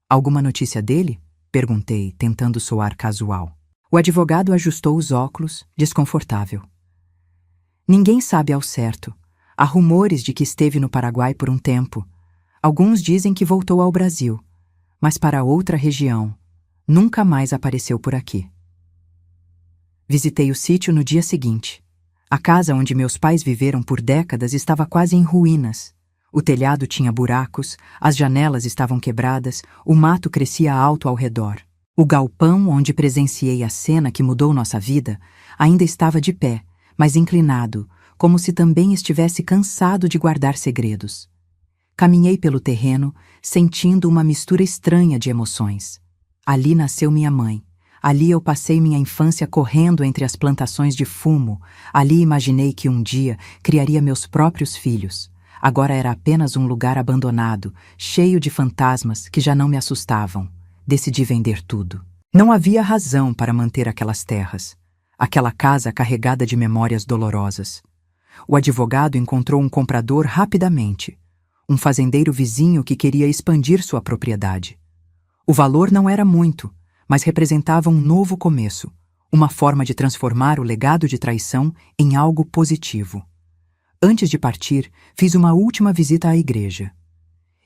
Alguma notícia dele? Perguntei, tentando soar casual. O advogado ajustou os óculos, desconfortável. Ninguém sabe ao certo. Há rumores de que esteve no Paraguai por um tempo. Alguns dizem que voltou ao Brasil, mas para outra região. Nunca mais apareceu por aqui. Visitei o sítio no dia seguinte. A casa onde meus pais viveram por décadas estava quase em ruínas. O telhado tinha buracos, as janelas estavam quebradas, o mato crescia alto ao redor. O galpão onde presenciei a cena que mudou nossa vida ainda estava de pé, mas inclinado, como se também estivesse cansado de guardar segredos. Caminhei pelo terreno, sentindo uma mistura estranha de emoções. Ali nasceu minha mãe. Ali eu passei minha infância correndo entre as plantações de fumo. Ali imaginei que um dia criaria meus próprios filhos. Agora era apenas um lugar abandonado, cheio de fantasmas que já não me assustavam. Decidi vender tudo. Não havia razão para manter aquelas terras, aquela casa carregada de memórias dolorosas. O advogado encontrou um comprador rapidamente, um fazendeiro vizinho que queria expandir sua propriedade. O valor não era muito, mas representava um novo começo, uma forma de transformar o legado de traição em algo positivo. Antes de partir, fiz uma última visita à igreja.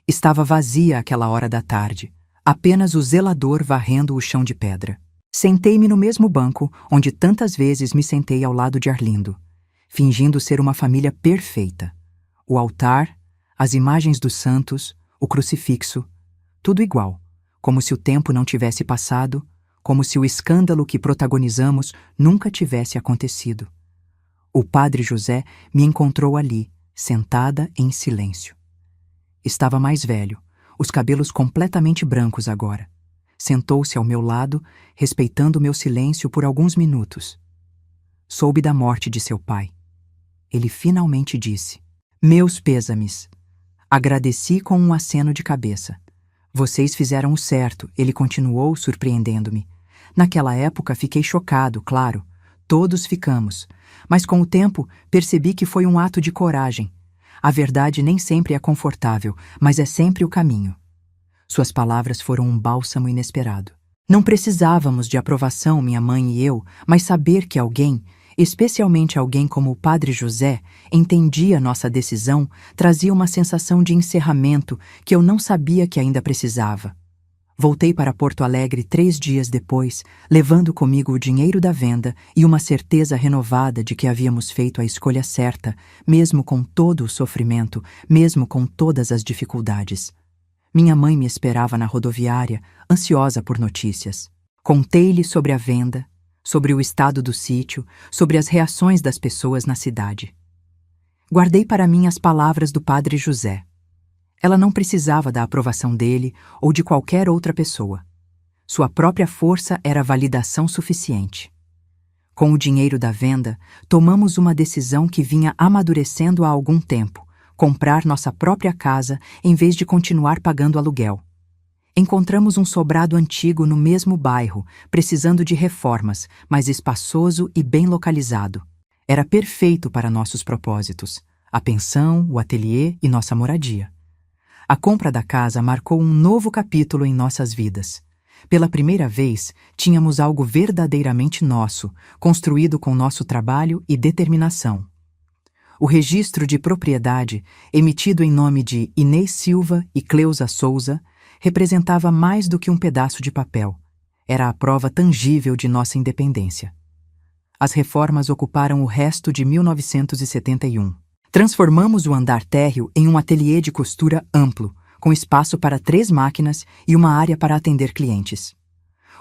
Estava vazia àquela hora da tarde, apenas o zelador varrendo o chão de pedra. Sentei-me no mesmo banco onde tantas vezes me sentei ao lado de Arlindo, fingindo ser uma família perfeita. O altar, as imagens dos santos, o crucifixo, tudo igual, como se o tempo não tivesse passado, como se o escândalo que protagonizamos nunca tivesse acontecido. O padre José me encontrou ali, sentada em silêncio. Estava mais velho, os cabelos completamente brancos agora. Sentou-se ao meu lado, respeitando meu silêncio por alguns minutos. Soube da morte de seu pai. Ele finalmente disse: "Meus pêsames." Agradeci com um aceno de cabeça. "Vocês fizeram o certo", ele continuou, surpreendendo-me. Naquela época fiquei chocado, claro. Todos ficamos. Mas com o tempo percebi que foi um ato de coragem. A verdade nem sempre é confortável, mas é sempre o caminho. Suas palavras foram um bálsamo inesperado. Não precisávamos de aprovação, minha mãe e eu, mas saber que alguém, especialmente alguém como o padre José, entendia nossa decisão, trazia uma sensação de encerramento que eu não sabia que ainda precisava. Voltei para Porto Alegre 3 dias depois, levando comigo o dinheiro da venda e uma certeza renovada de que havíamos feito a escolha certa, mesmo com todo o sofrimento, mesmo com todas as dificuldades. Minha mãe me esperava na rodoviária, ansiosa por notícias. Contei-lhe sobre a venda, sobre o estado do sítio, sobre as reações das pessoas na cidade. Guardei para mim as palavras do padre José. Ela não precisava da aprovação dele ou de qualquer outra pessoa. Sua própria força era validação suficiente. Com o dinheiro da venda, tomamos uma decisão que vinha amadurecendo há algum tempo: comprar nossa própria casa em vez de continuar pagando aluguel. Encontramos um sobrado antigo no mesmo bairro, precisando de reformas, mas espaçoso e bem localizado. Era perfeito para nossos propósitos: a pensão, o ateliê e nossa moradia. A compra da casa marcou um novo capítulo em nossas vidas. Pela primeira vez, tínhamos algo verdadeiramente nosso, construído com nosso trabalho e determinação. O registro de propriedade, emitido em nome de Inês Silva e Cleusa Souza, representava mais do que um pedaço de papel. Era a prova tangível de nossa independência. As reformas ocuparam o resto de 1971. Transformamos o andar térreo em um ateliê de costura amplo, com espaço para 3 máquinas e uma área para atender clientes.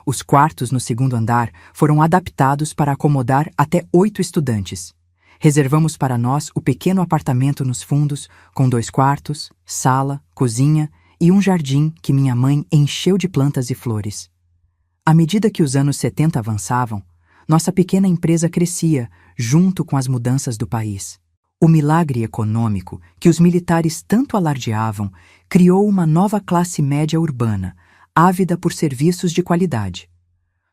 Os quartos no segundo andar foram adaptados para acomodar até 8 estudantes. Reservamos para nós o pequeno apartamento nos fundos, com 2 quartos, sala, cozinha e um jardim que minha mãe encheu de plantas e flores. À medida que os anos 70 avançavam, nossa pequena empresa crescia, junto com as mudanças do país. O milagre econômico que os militares tanto alardeavam criou uma nova classe média urbana, ávida por serviços de qualidade.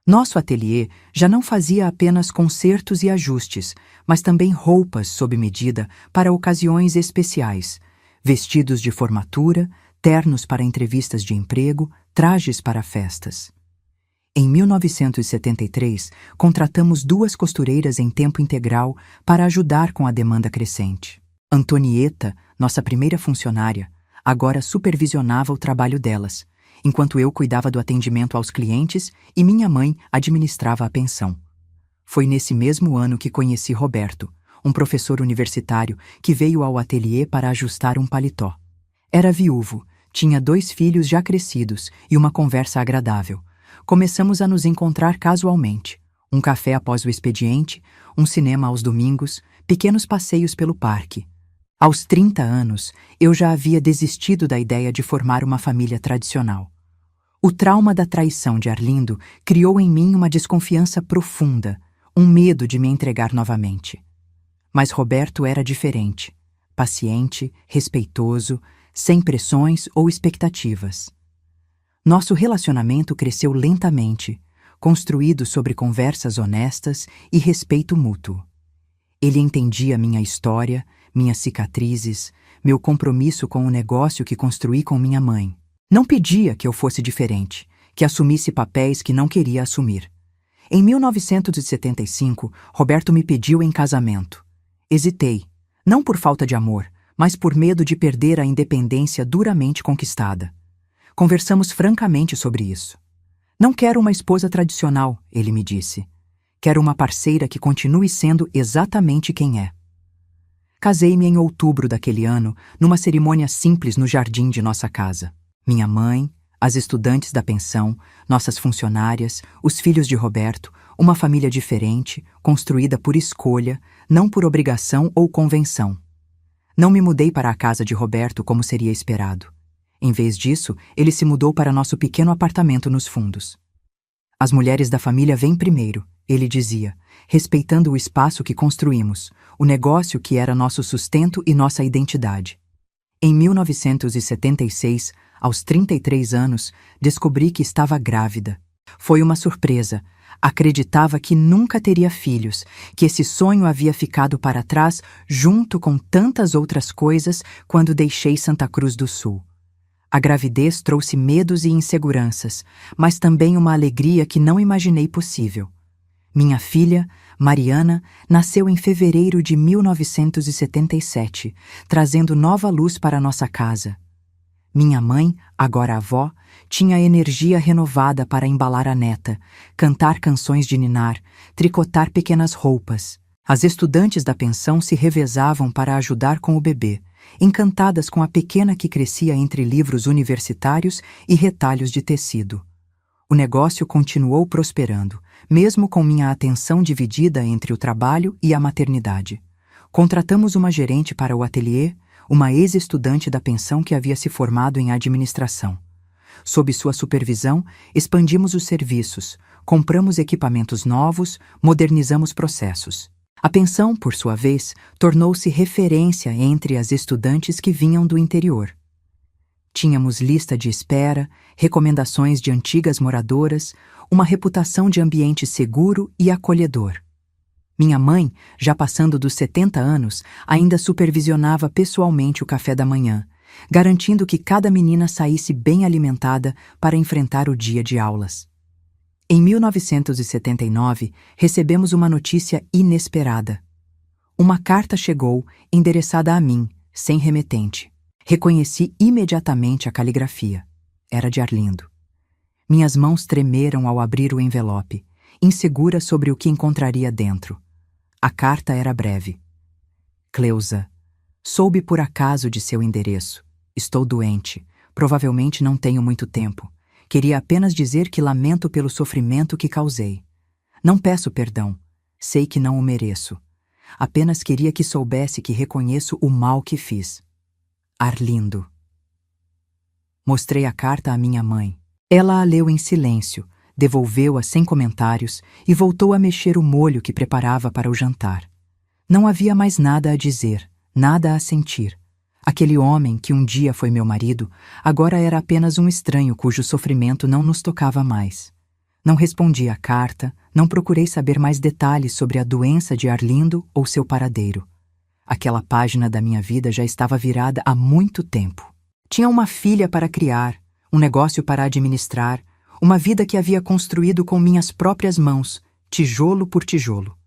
Nosso ateliê já não fazia apenas consertos e ajustes, mas também roupas sob medida para ocasiões especiais, vestidos de formatura, ternos para entrevistas de emprego, trajes para festas. Em 1973, contratamos 2 costureiras em tempo integral para ajudar com a demanda crescente. Antonieta, nossa primeira funcionária, agora supervisionava o trabalho delas, enquanto eu cuidava do atendimento aos clientes e minha mãe administrava a pensão. Foi nesse mesmo ano que conheci Roberto, um professor universitário que veio ao ateliê para ajustar um paletó. Era viúvo, tinha 2 filhos já crescidos e uma conversa agradável. Começamos a nos encontrar casualmente. Um café após o expediente, um cinema aos domingos, pequenos passeios pelo parque. Aos 30 anos, eu já havia desistido da ideia de formar uma família tradicional. O trauma da traição de Arlindo criou em mim uma desconfiança profunda, um medo de me entregar novamente. Mas Roberto era diferente. paciente, respeitoso, sem pressões ou expectativas. Nosso relacionamento cresceu lentamente, construído sobre conversas honestas e respeito mútuo. Ele entendia minha história, minhas cicatrizes, meu compromisso com o negócio que construí com minha mãe. Não pedia que eu fosse diferente, que assumisse papéis que não queria assumir. Em 1975, Roberto me pediu em casamento. Hesitei, não por falta de amor, mas por medo de perder a independência duramente conquistada. Conversamos francamente sobre isso. Não quero uma esposa tradicional, ele me disse. Quero uma parceira que continue sendo exatamente quem é. Casei-me em outubro daquele ano, numa cerimônia simples no jardim de nossa casa. Minha mãe, as estudantes da pensão, nossas funcionárias, os filhos de Roberto, uma família diferente, construída por escolha, não por obrigação ou convenção. Não me mudei para a casa de Roberto como seria esperado. Em vez disso, ele se mudou para nosso pequeno apartamento nos fundos. As mulheres da família vêm primeiro, ele dizia, respeitando o espaço que construímos, o negócio que era nosso sustento e nossa identidade. Em 1976, aos 33 anos, descobri que estava grávida. Foi uma surpresa. Acreditava que nunca teria filhos, que esse sonho havia ficado para trás junto com tantas outras coisas quando deixei Santa Cruz do Sul. A gravidez trouxe medos e inseguranças, mas também uma alegria que não imaginei possível. Minha filha, Mariana, nasceu em fevereiro de 1977, trazendo nova luz para nossa casa. Minha mãe, agora avó, tinha energia renovada para embalar a neta, cantar canções de ninar, tricotar pequenas roupas. As estudantes da pensão se revezavam para ajudar com o bebê, encantadas com a pequena que crescia entre livros universitários e retalhos de tecido. O negócio continuou prosperando, mesmo com minha atenção dividida entre o trabalho e a maternidade. Contratamos uma gerente para o ateliê, uma ex-estudante da pensão que havia se formado em administração. Sob sua supervisão, expandimos os serviços, compramos equipamentos novos, modernizamos processos. A pensão, por sua vez, tornou-se referência entre as estudantes que vinham do interior. Tínhamos lista de espera, recomendações de antigas moradoras, uma reputação de ambiente seguro e acolhedor. Minha mãe, já passando dos 70 anos, ainda supervisionava pessoalmente o café da manhã, garantindo que cada menina saísse bem alimentada para enfrentar o dia de aulas. Em 1979, recebemos uma notícia inesperada. Uma carta chegou, endereçada a mim, sem remetente. Reconheci imediatamente a caligrafia. Era de Arlindo. Minhas mãos tremeram ao abrir o envelope, insegura sobre o que encontraria dentro. A carta era breve. Cleusa, soube por acaso de seu endereço. Estou doente. Provavelmente não tenho muito tempo. Queria apenas dizer que lamento pelo sofrimento que causei. Não peço perdão. Sei que não o mereço. Apenas queria que soubesse que reconheço o mal que fiz. Arlindo. Mostrei a carta à minha mãe. Ela a leu em silêncio, devolveu-a sem comentários e voltou a mexer o molho que preparava para o jantar. Não havia mais nada a dizer, nada a sentir. Aquele homem que um dia foi meu marido, agora era apenas um estranho cujo sofrimento não nos tocava mais. Não respondi à carta, não procurei saber mais detalhes sobre a doença de Arlindo ou seu paradeiro. Aquela página da minha vida já estava virada há muito tempo. Tinha uma filha para criar, um negócio para administrar, uma vida que havia construído com minhas próprias mãos, tijolo por tijolo.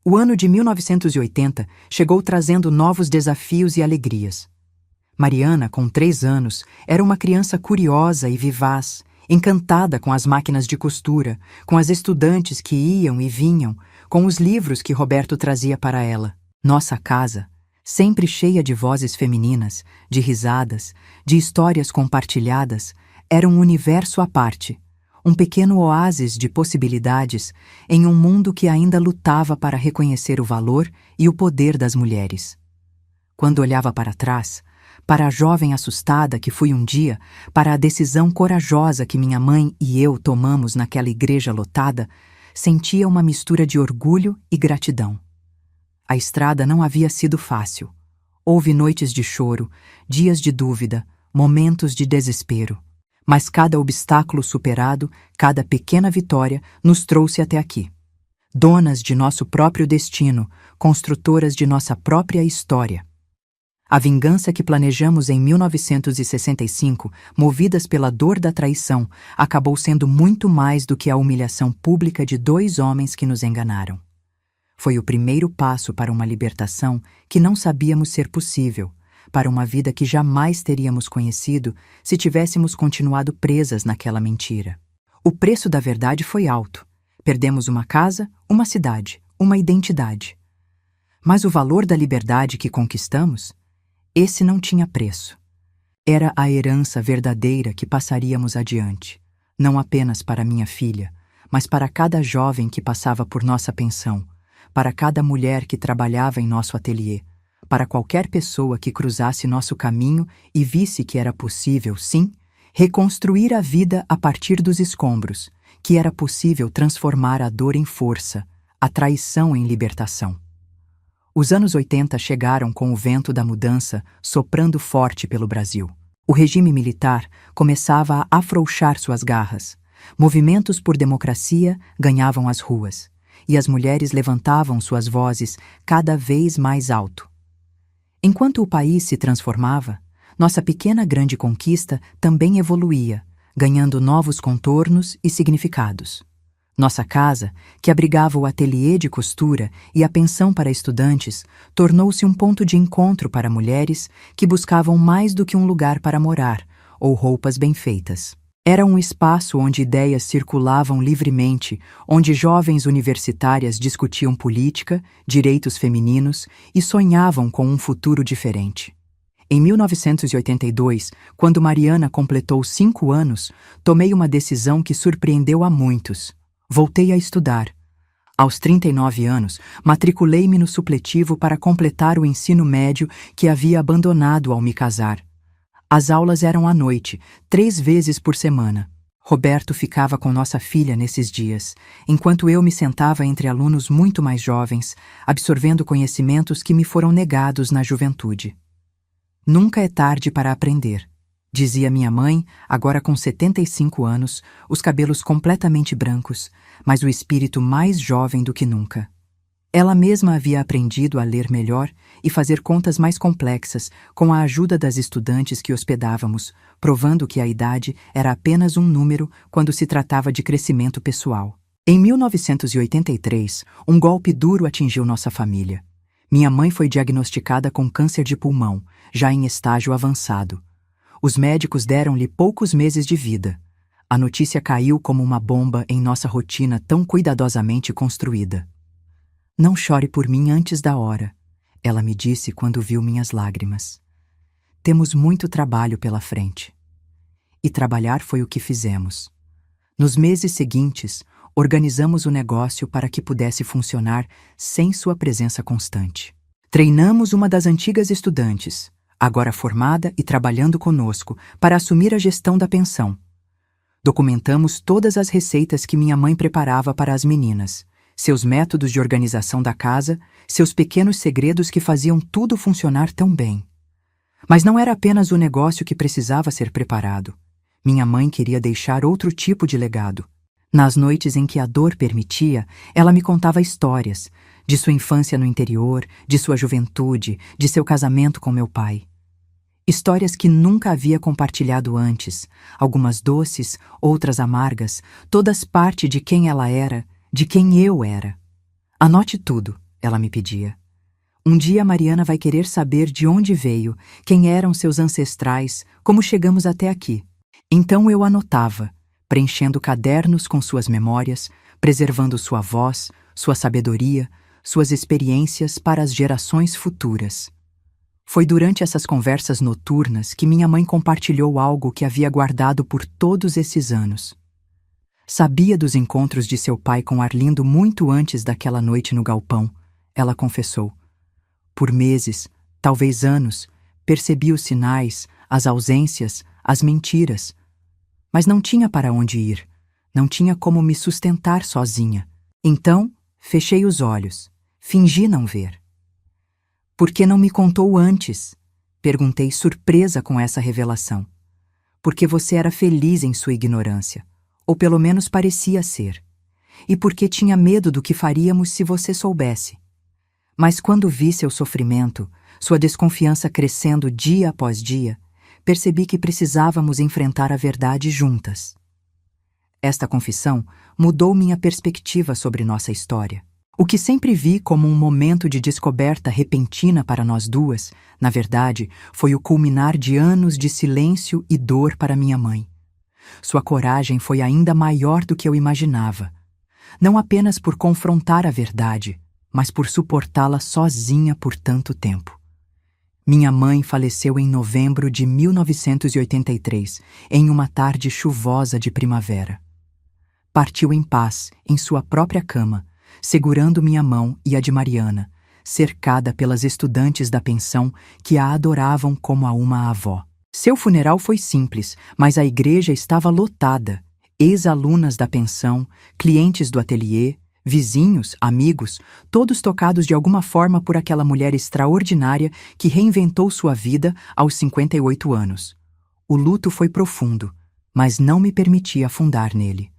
O ano de 1980 chegou trazendo novos desafios e alegrias. Mariana, com 3 anos, era uma criança curiosa e vivaz, encantada com as máquinas de costura, com as estudantes que iam e vinham, com os livros que Roberto trazia para ela. Nossa casa, sempre cheia de vozes femininas, de risadas, de histórias compartilhadas, era um universo à parte, um pequeno oásis de possibilidades em um mundo que ainda lutava para reconhecer o valor e o poder das mulheres. Quando olhava para trás, para a jovem assustada que fui um dia, para a decisão corajosa que minha mãe e eu tomamos naquela igreja lotada, sentia uma mistura de orgulho e gratidão. A estrada não havia sido fácil. Houve noites de choro, dias de dúvida, momentos de desespero. Mas cada obstáculo superado, cada pequena vitória, nos trouxe até aqui. Donas de nosso próprio destino, construtoras de nossa própria história. A vingança que planejamos em 1965, movidas pela dor da traição, acabou sendo muito mais do que a humilhação pública de 2 homens que nos enganaram. Foi o primeiro passo para uma libertação que não sabíamos ser possível, para uma vida que jamais teríamos conhecido se tivéssemos continuado presas naquela mentira. O preço da verdade foi alto. Perdemos uma casa, uma cidade, uma identidade. Mas o valor da liberdade que conquistamos? Esse não tinha preço. Era a herança verdadeira que passaríamos adiante, não apenas para minha filha, mas para cada jovem que passava por nossa pensão, para cada mulher que trabalhava em nosso ateliê, para qualquer pessoa que cruzasse nosso caminho e visse que era possível, sim, reconstruir a vida a partir dos escombros, que era possível transformar a dor em força, a traição em libertação. Os anos 80 chegaram com o vento da mudança soprando forte pelo Brasil. O regime militar começava a afrouxar suas garras. Movimentos por democracia ganhavam as ruas, e as mulheres levantavam suas vozes cada vez mais alto. Enquanto o país se transformava, nossa pequena grande conquista também evoluía, ganhando novos contornos e significados. Nossa casa, que abrigava o ateliê de costura e a pensão para estudantes, tornou-se um ponto de encontro para mulheres que buscavam mais do que um lugar para morar ou roupas bem feitas. Era um espaço onde ideias circulavam livremente, onde jovens universitárias discutiam política, direitos femininos e sonhavam com um futuro diferente. Em 1982, quando Mariana completou 5 anos, tomei uma decisão que surpreendeu a muitos. Voltei a estudar. Aos 39 anos, matriculei-me no supletivo para completar o ensino médio que havia abandonado ao me casar. As aulas eram à noite, 3 vezes por semana. Roberto ficava com nossa filha nesses dias, enquanto eu me sentava entre alunos muito mais jovens, absorvendo conhecimentos que me foram negados na juventude. Nunca é tarde para aprender, dizia minha mãe, agora com 75 anos, os cabelos completamente brancos, mas o espírito mais jovem do que nunca. Ela mesma havia aprendido a ler melhor e fazer contas mais complexas com a ajuda das estudantes que hospedávamos, provando que a idade era apenas um número quando se tratava de crescimento pessoal. Em 1983, um golpe duro atingiu nossa família. Minha mãe foi diagnosticada com câncer de pulmão, já em estágio avançado. Os médicos deram-lhe poucos meses de vida. A notícia caiu como uma bomba em nossa rotina tão cuidadosamente construída. "Não chore por mim antes da hora", ela me disse quando viu minhas lágrimas. "Temos muito trabalho pela frente." E trabalhar foi o que fizemos. Nos meses seguintes, organizamos o negócio para que pudesse funcionar sem sua presença constante. Treinamos uma das antigas estudantes, agora formada e trabalhando conosco, para assumir a gestão da pensão. Documentamos todas as receitas que minha mãe preparava para as meninas, seus métodos de organização da casa, seus pequenos segredos que faziam tudo funcionar tão bem. Mas não era apenas o negócio que precisava ser preparado. Minha mãe queria deixar outro tipo de legado. Nas noites em que a dor permitia, ela me contava histórias, de sua infância no interior, de sua juventude, de seu casamento com meu pai. Histórias que nunca havia compartilhado antes, algumas doces, outras amargas, todas parte de quem ela era, de quem eu era. "Anote tudo", ela me pedia. "Um dia a Mariana vai querer saber de onde veio, quem eram seus ancestrais, como chegamos até aqui." Então eu anotava, preenchendo cadernos com suas memórias, preservando sua voz, sua sabedoria, suas experiências para as gerações futuras. Foi durante essas conversas noturnas que minha mãe compartilhou algo que havia guardado por todos esses anos. Sabia dos encontros de seu pai com Arlindo muito antes daquela noite no galpão, ela confessou. Por meses, talvez anos, percebi os sinais, as ausências, as mentiras. Mas não tinha para onde ir, não tinha como me sustentar sozinha. Então, fechei os olhos, fingi não ver. Por que não me contou antes? Perguntei, surpresa com essa revelação. Porque você era feliz em sua ignorância, ou pelo menos parecia ser. E porque tinha medo do que faríamos se você soubesse. Mas quando vi seu sofrimento, sua desconfiança crescendo dia após dia, percebi que precisávamos enfrentar a verdade juntas. Esta confissão mudou minha perspectiva sobre nossa história. O que sempre vi como um momento de descoberta repentina para nós duas, na verdade, foi o culminar de anos de silêncio e dor para minha mãe. Sua coragem foi ainda maior do que eu imaginava. Não apenas por confrontar a verdade, mas por suportá-la sozinha por tanto tempo. Minha mãe faleceu em novembro de 1983, em uma tarde chuvosa de primavera. Partiu em paz, em sua própria cama, segurando minha mão e a de Mariana, cercada pelas estudantes da pensão que a adoravam como a uma avó. Seu funeral foi simples, mas a igreja estava lotada. Ex-alunas da pensão, clientes do ateliê, vizinhos, amigos, todos tocados de alguma forma por aquela mulher extraordinária que reinventou sua vida aos 58 anos. O luto foi profundo, mas não me permitia afundar nele.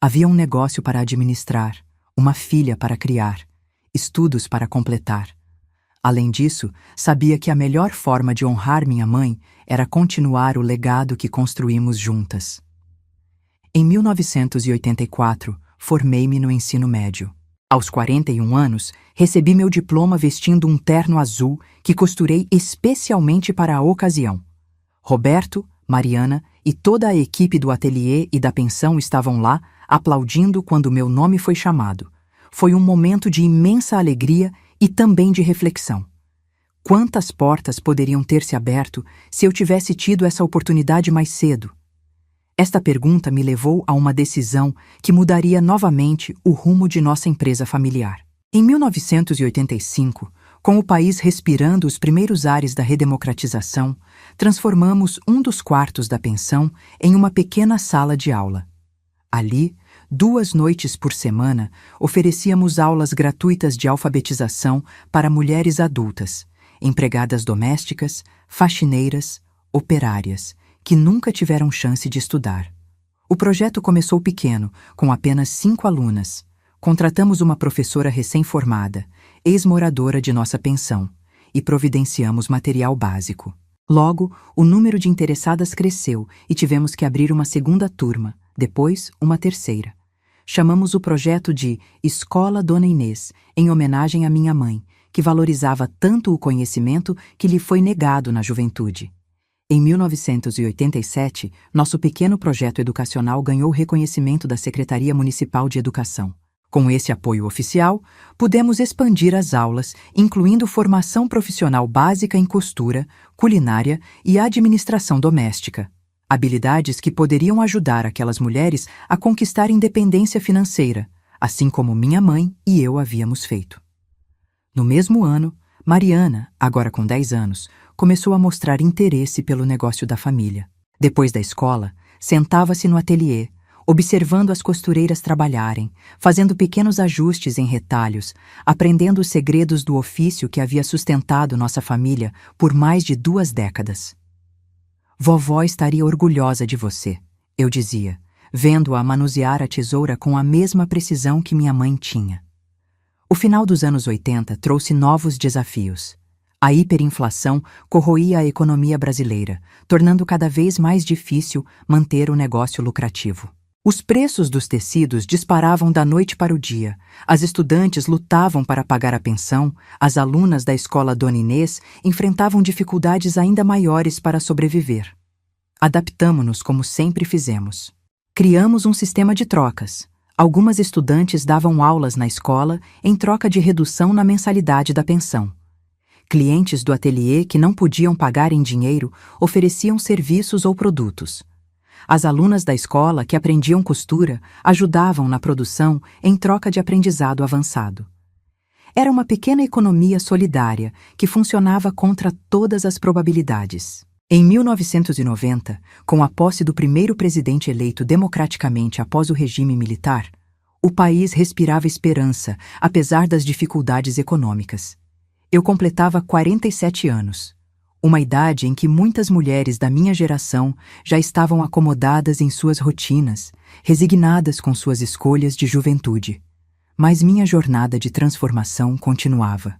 Havia um negócio para administrar, uma filha para criar, estudos para completar. Além disso, sabia que a melhor forma de honrar minha mãe era continuar o legado que construímos juntas. Em 1984, formei-me no ensino médio. Aos 41 anos, recebi meu diploma vestindo um terno azul que costurei especialmente para a ocasião. Roberto, Mariana e toda a equipe do ateliê e da pensão estavam lá, aplaudindo quando meu nome foi chamado. Foi um momento de imensa alegria e também de reflexão. Quantas portas poderiam ter se aberto se eu tivesse tido essa oportunidade mais cedo? Esta pergunta me levou a uma decisão que mudaria novamente o rumo de nossa empresa familiar. Em 1985, com o país respirando os primeiros ares da redemocratização, transformamos um dos quartos da pensão em uma pequena sala de aula. Ali, 2 noites por semana, oferecíamos aulas gratuitas de alfabetização para mulheres adultas, empregadas domésticas, faxineiras, operárias, que nunca tiveram chance de estudar. O projeto começou pequeno, com apenas 5 alunas. Contratamos uma professora recém-formada, ex-moradora de nossa pensão, e providenciamos material básico. Logo, o número de interessadas cresceu e tivemos que abrir uma segunda turma, depois uma terceira. Chamamos o projeto de Escola Dona Inês, em homenagem à minha mãe, que valorizava tanto o conhecimento que lhe foi negado na juventude. Em 1987, nosso pequeno projeto educacional ganhou reconhecimento da Secretaria Municipal de Educação. Com esse apoio oficial, pudemos expandir as aulas, incluindo formação profissional básica em costura, culinária e administração doméstica. Habilidades que poderiam ajudar aquelas mulheres a conquistar independência financeira, assim como minha mãe e eu havíamos feito. No mesmo ano, Mariana, agora com 10 anos, começou a mostrar interesse pelo negócio da família. Depois da escola, sentava-se no ateliê, observando as costureiras trabalharem, fazendo pequenos ajustes em retalhos, aprendendo os segredos do ofício que havia sustentado nossa família por mais de 2 décadas. Vovó estaria orgulhosa de você, eu dizia, vendo-a manusear a tesoura com a mesma precisão que minha mãe tinha. O final dos anos 80 trouxe novos desafios. A hiperinflação corroía a economia brasileira, tornando cada vez mais difícil manter o negócio lucrativo. Os preços dos tecidos disparavam da noite para o dia, as estudantes lutavam para pagar a pensão, as alunas da escola Dona Inês enfrentavam dificuldades ainda maiores para sobreviver. Adaptamo-nos como sempre fizemos. Criamos um sistema de trocas. Algumas estudantes davam aulas na escola em troca de redução na mensalidade da pensão. Clientes do ateliê que não podiam pagar em dinheiro ofereciam serviços ou produtos. As alunas da escola que aprendiam costura ajudavam na produção em troca de aprendizado avançado. Era uma pequena economia solidária que funcionava contra todas as probabilidades. Em 1990, com a posse do primeiro presidente eleito democraticamente após o regime militar, o país respirava esperança, apesar das dificuldades econômicas. Eu completava 47 anos, uma idade em que muitas mulheres da minha geração já estavam acomodadas em suas rotinas, resignadas com suas escolhas de juventude. Mas minha jornada de transformação continuava.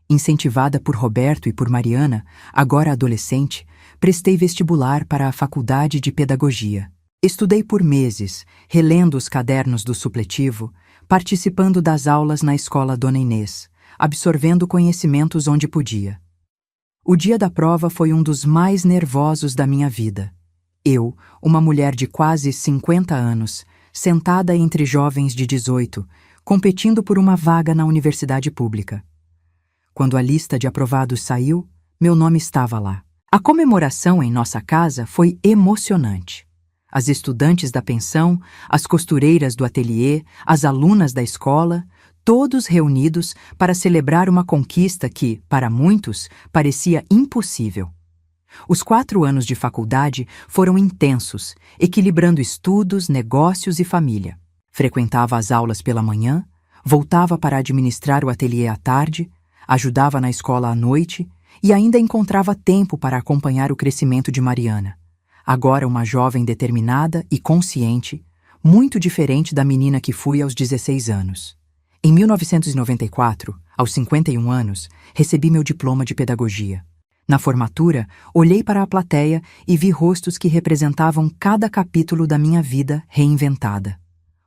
Incentivada por Roberto e por Mariana, agora adolescente, prestei vestibular para a Faculdade de Pedagogia. Estudei por meses, relendo os cadernos do supletivo, participando das aulas na escola Dona Inês, absorvendo conhecimentos onde podia. O dia da prova foi um dos mais nervosos da minha vida. Eu, uma mulher de quase 50 anos, sentada entre jovens de 18, competindo por uma vaga na universidade pública. Quando a lista de aprovados saiu, meu nome estava lá. A comemoração em nossa casa foi emocionante. As estudantes da pensão, as costureiras do ateliê, as alunas da escola, todos reunidos para celebrar uma conquista que, para muitos, parecia impossível. Os 4 anos de faculdade foram intensos, equilibrando estudos, negócios e família. Frequentava as aulas pela manhã, voltava para administrar o ateliê à tarde, ajudava na escola à noite e ainda encontrava tempo para acompanhar o crescimento de Mariana, agora uma jovem determinada e consciente, muito diferente da menina que fui aos 16 anos. Em 1994, aos 51 anos, recebi meu diploma de pedagogia. Na formatura, olhei para a plateia e vi rostos que representavam cada capítulo da minha vida reinventada.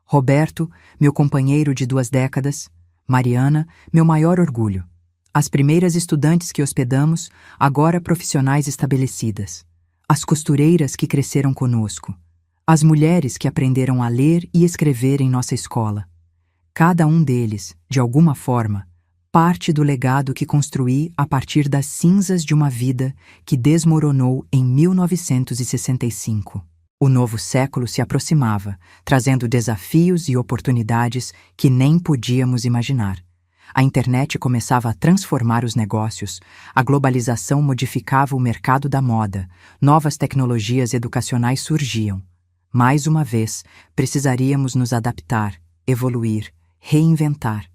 Roberto, meu companheiro de 2 décadas, Mariana, meu maior orgulho. As primeiras estudantes que hospedamos, agora profissionais estabelecidas. As costureiras que cresceram conosco. As mulheres que aprenderam a ler e escrever em nossa escola. Cada um deles, de alguma forma, parte do legado que construí a partir das cinzas de uma vida que desmoronou em 1965. O novo século se aproximava, trazendo desafios e oportunidades que nem podíamos imaginar. A internet começava a transformar os negócios, a globalização modificava o mercado da moda, novas tecnologias educacionais surgiam. Mais uma vez, precisaríamos nos adaptar, evoluir, reinventar.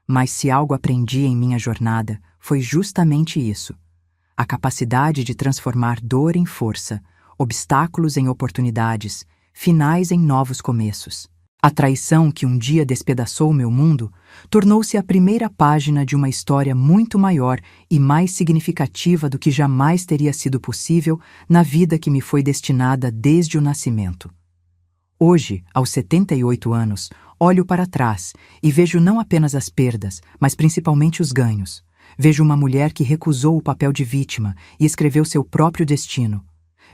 Mas se algo aprendi em minha jornada, foi justamente isso. A capacidade de transformar dor em força, obstáculos em oportunidades, finais em novos começos. A traição que um dia despedaçou meu mundo tornou-se a primeira página de uma história muito maior e mais significativa do que jamais teria sido possível na vida que me foi destinada desde o nascimento. Hoje, aos 78 anos, olho para trás e vejo não apenas as perdas, mas principalmente os ganhos. Vejo uma mulher que recusou o papel de vítima e escreveu seu próprio destino.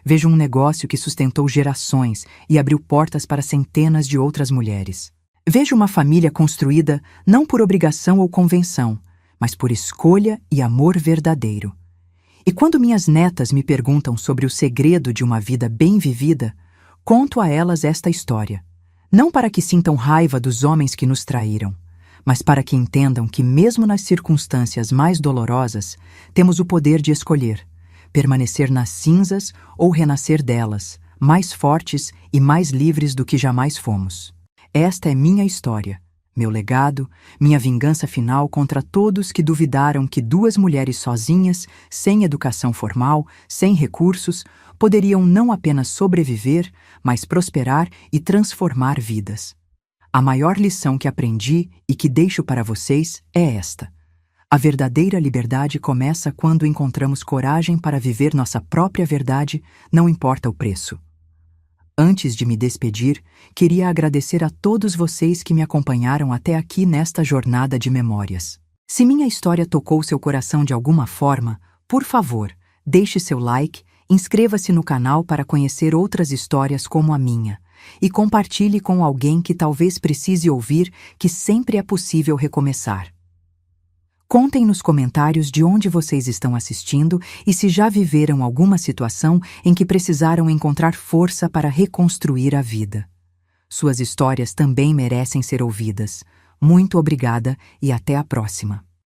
Vejo um negócio que sustentou gerações e abriu portas para centenas de outras mulheres. Vejo uma família construída não por obrigação ou convenção, mas por escolha e amor verdadeiro. E quando minhas netas me perguntam sobre o segredo de uma vida bem vivida, conto a elas esta história. Não para que sintam raiva dos homens que nos traíram, mas para que entendam que mesmo nas circunstâncias mais dolorosas, temos o poder de escolher. Permanecer nas cinzas ou renascer delas, mais fortes e mais livres do que jamais fomos. Esta é minha história, meu legado, minha vingança final contra todos que duvidaram que 2 mulheres sozinhas, sem educação formal, sem recursos, poderiam não apenas sobreviver, mas prosperar e transformar vidas. A maior lição que aprendi e que deixo para vocês é esta. A verdadeira liberdade começa quando encontramos coragem para viver nossa própria verdade, não importa o preço. Antes de me despedir, queria agradecer a todos vocês que me acompanharam até aqui nesta jornada de memórias. Se minha história tocou seu coração de alguma forma, por favor, deixe seu like, inscreva-se no canal para conhecer outras histórias como a minha e compartilhe com alguém que talvez precise ouvir que sempre é possível recomeçar. Contem nos comentários de onde vocês estão assistindo e se já viveram alguma situação em que precisaram encontrar força para reconstruir a vida. Suas histórias também merecem ser ouvidas. Muito obrigada e até a próxima.